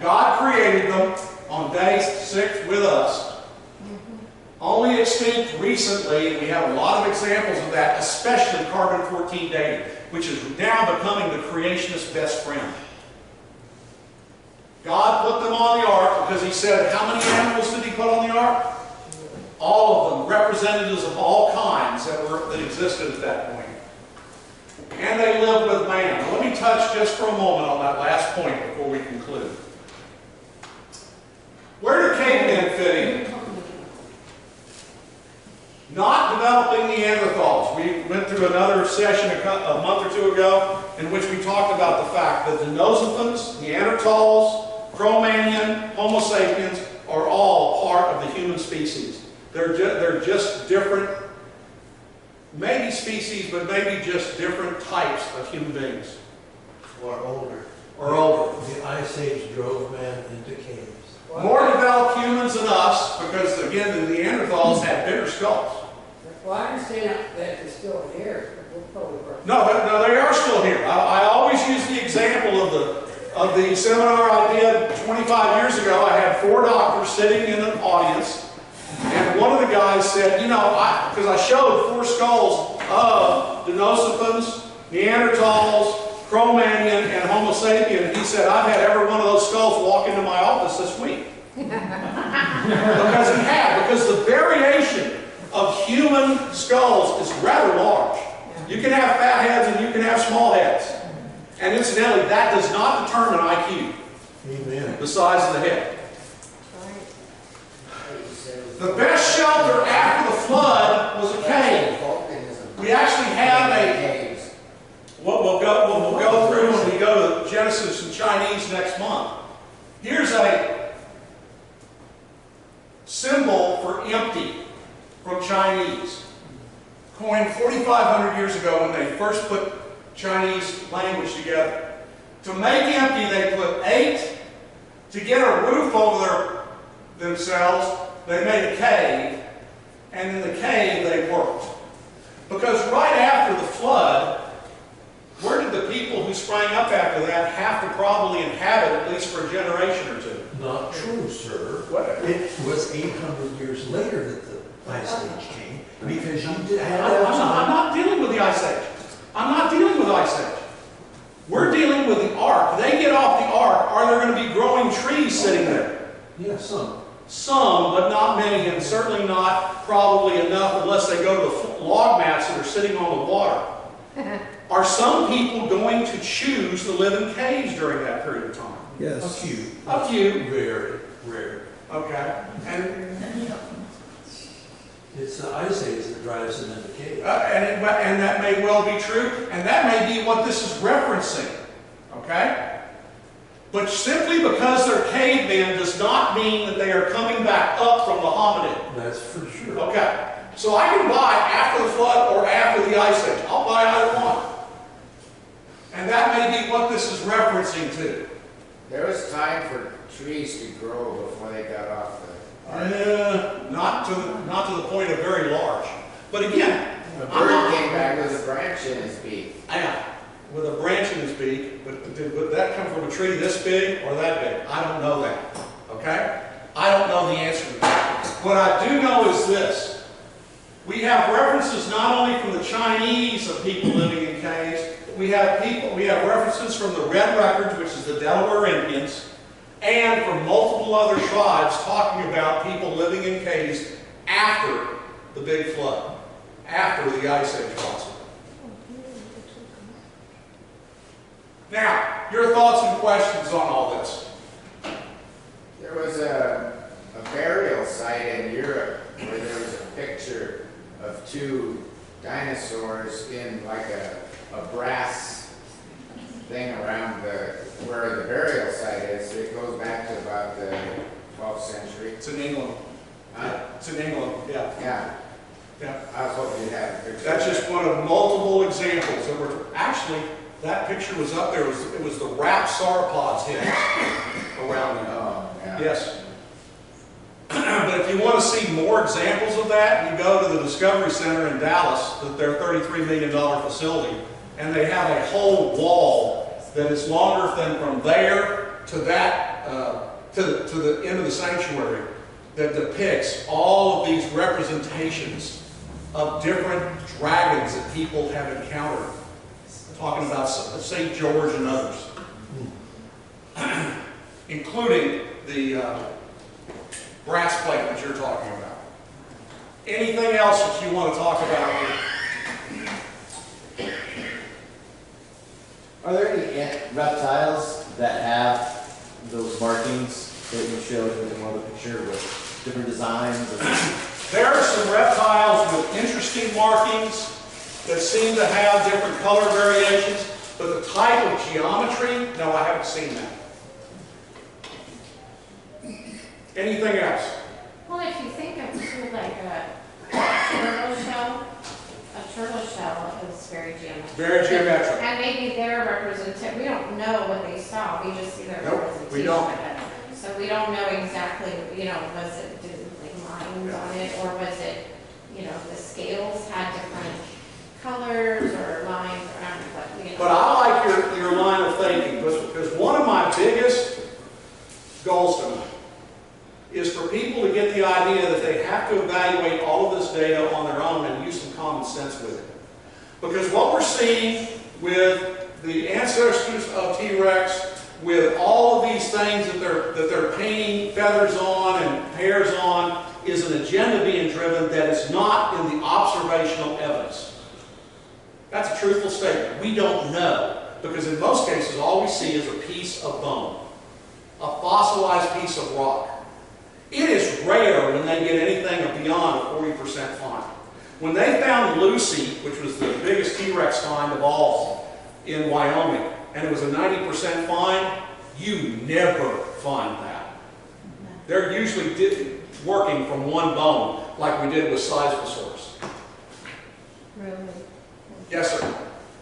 God created them on day 6 with us. Only extinct recently, and we have a lot of examples of that, especially carbon-14 dating, which is now becoming the creationist's best friend. God put them on the ark because he said, how many animals did he put on the ark? All of them, representatives of all kinds that existed at that point. And they lived with man. Now, let me touch just for a moment on that last point before we conclude. Where do cavemen fit in? Not developing Neanderthals. We went through another session a month or 2 ago in which we talked about the fact that Denisovans, Neanderthals, Cro-Magnon, Homo sapiens are all part of the human species. They're just different, maybe species, but maybe just different types of human beings. Or older. Or older. The Ice Age drove man into caves. More developed humans than us, because again, the Neanderthals had bigger skulls. Well, I understand that they're still here. No, they are still here. I always use the example of the seminar I did 25 years ago. I had 4 doctors sitting in an audience, and one of the guys said, you know, because I showed 4 skulls of Denisovans, Neanderthals, Cro-Magnon, and Homo sapien. He said, I've had every one of those skulls walk into my office this week. Because the variation of human skulls is rather large. You can have fat heads and you can have small heads. And incidentally, that does not determine IQ. Amen. The size of the head. The best shelter after the flood was a cave. We actually have what we'll go through when we go to Genesis and Chinese next month. Here's a symbol for empty from Chinese, coined 4,500 years ago when they first put Chinese language together. To make empty, they put 8. To get a roof over themselves, they made a cave, and in the cave they worked. Because right after the flood, where did the people who sprang up after that have to probably inhabit at least for a generation or 2? Not true, sir. What? It was 800 years later that the Ice Age came, because you did have I'm not dealing with the Ice Age. I'm not dealing with the Ice Age. We're dealing with the ark. They get off the ark, are there going to be growing trees sitting there? Yeah, some. Some, but not many, and certainly not probably enough unless they go to the log mats that are sitting on the water. Are some people going to choose to live in caves during that period of time? Yes. A few. A few. Very rare. Okay. And It's the Ice Age that drives them into caves. and that may well be true, and that may be what this is referencing. Okay? But simply because they're cavemen does not mean that they are coming back up from the hominid. That's for sure. Okay. So I can buy after the flood or after the Ice Age. I'll buy either one. And that may be what this is referencing to. There was time for trees to grow before they got off the. Not to the point of very large. But again, A bird came back with a branch in his beak. yeah, with a branch in his beak, but would that come from a tree this big or that big? I don't know that, okay? I don't know the answer to that. What I do know is this. We have references not only from the Chinese of people living in caves, we have references from the Red Records, which is the Delaware Indians, and from multiple other tribes talking about people living in caves after the big flood, after the Ice Age crossing. Now, your thoughts and questions on all this? There was a burial site in Europe where there was a picture of two dinosaurs in like a brass thing around where the burial site is. It goes back to about the 12th century. It's in England. It's in England, yeah. Yeah. I was hoping you'd have a picture. That's just one of multiple examples. Actually, that picture was up there. It was the wrapped sauropods hidden around there. Oh, yeah. Yes. But if you want to see more examples of that, you go to the Discovery Center in Dallas, their $33 million facility, and they have a whole wall that is longer than from there to that to the end of the sanctuary that depicts all of these representations of different dragons that people have encountered. Talking about St. George and others, including the brass plate that you're talking about. Anything else that you want to talk about here? Are there any reptiles that have those markings that you showed in one of the picture with different designs? There are some reptiles with interesting markings that seem to have different color variations, but the type of geometry, no, I haven't seen that. Anything else? Well, if you think of something like a turtle shell is very geometric. Very geometric. And maybe their representation, we don't know what they saw, we just see their representation. We don't. of it. So we don't know exactly, was it like lines on it, or was it, the scales had different colors or lines around it, But I like your line of thinking, because one of my biggest goals tonight is for people to get the idea that they have to evaluate all of this data on their own and use some common sense with it. Because what we're seeing with the ancestors of T-Rex, with all of these things that they're painting feathers on and hairs on, is an agenda being driven that is not in the observational evidence. That's a truthful statement. We don't know, because in most cases all we see is a piece of bone, a fossilized piece of rock. It is rare when they get anything beyond a 40% find. When they found Lucy, which was the biggest T-Rex find of all in Wyoming, and it was a 90% find, you never find that. They're usually working from one bone, like we did with SABBSA. Really? Yes, sir.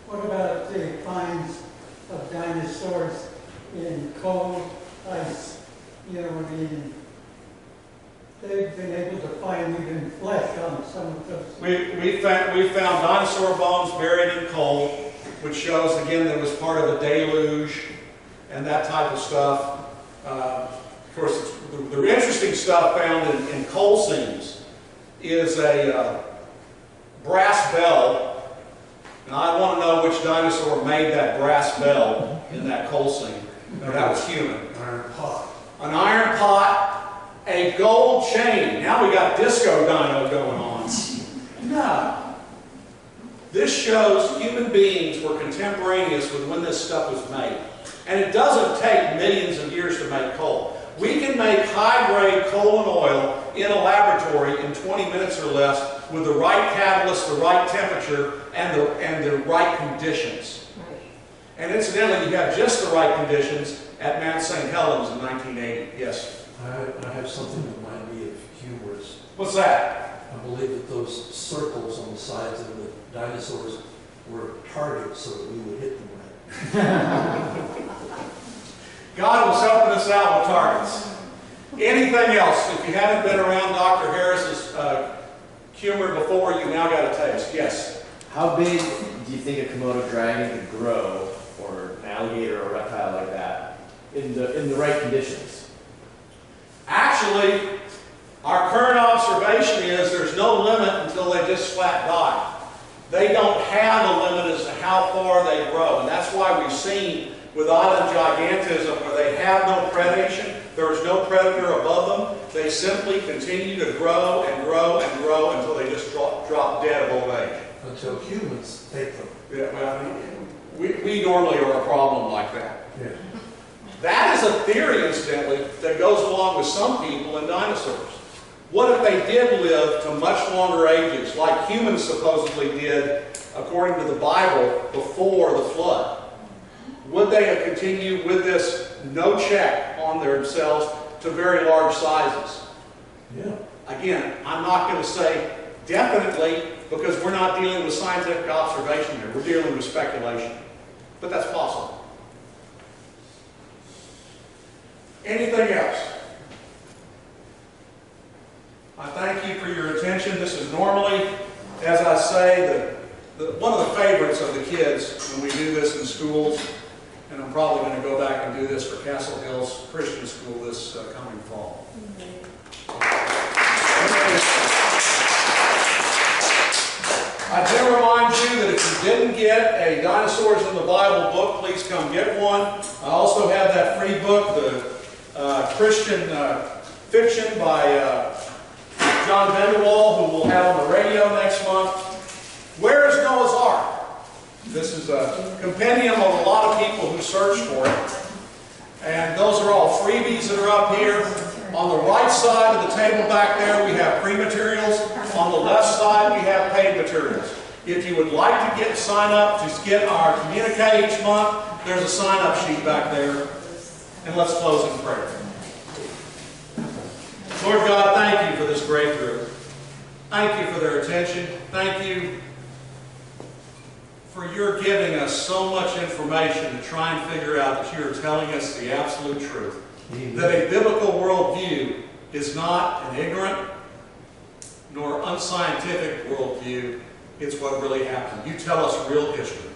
What about the finds of dinosaurs in cold ice? You know what I mean? They've been able to find even flesh on some of those. We found dinosaur bones buried in coal, which shows again that it was part of a deluge and that type of stuff. Of course, the interesting stuff found in coal seams is a brass bell. And I want to know which dinosaur made that brass bell in that coal seam. No, that was human. Iron pot. An iron pot. A gold chain. Now we got disco dino going on. No. This shows human beings were contemporaneous with when this stuff was made. And it doesn't take millions of years to make coal. We can make high-grade coal and oil in a laboratory in 20 minutes or less with the right catalyst, the right temperature, and the right conditions. And incidentally, you have just the right conditions at Mount St. Helens in 1980. Yes? I have something that might be humorous. What's that? I believe that those circles on the sides of the dinosaurs were targets so that we would hit them right. God was helping us out with targets. Anything else? If you haven't been around Dr. Harris's humor before, you've now got a taste. Yes? How big do you think a Komodo dragon could grow, or an alligator or a reptile like that, in the right conditions? Actually, our current observation is there's no limit until they just flat die. They don't have a limit as to how far they grow, and that's why we've seen with island gigantism where they have no predation, there is no predator above them, they simply continue to grow and grow and grow until they just drop dead of old age. Until humans take them. Yeah, well, we normally are a problem like that. Yeah. That is a theory, incidentally, that goes along with some people in dinosaurs. What if they did live to much longer ages, like humans supposedly did, according to the Bible, before the flood? Would they have continued with this no check on themselves to very large sizes? Yeah. Again, I'm not going to say definitely, because we're not dealing with scientific observation here. We're dealing with speculation. But that's possible. Anything else? I thank you for your attention. This is normally, as I say, one of the favorites of the kids when we do this in schools. And I'm probably going to go back and do this for Castle Hills Christian School this coming fall. I do remind you that if you didn't get a Dinosaurs in the Bible book, please come get one. I also have that free book, the Christian fiction by John Vanderwall, who we'll have on the radio next month. Where is Noah's Ark? This is a compendium of a lot of people who search for it. And those are all freebies that are up here. On the right side of the table back there, we have free materials. On the left side, we have paid materials. If you would like to sign up to get our communique each month, there's a sign-up sheet back there. And let's close in prayer. Lord God, thank you for this great group. Thank you for their attention. Thank you for your giving us so much information to try and figure out that you are telling us the absolute truth. Amen. That a biblical worldview is not an ignorant nor unscientific worldview. It's what really happened. You tell us real history.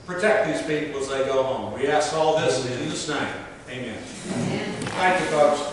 Protect these people as they go home. We ask all this in Jesus' name. Amen. Thank you, folks.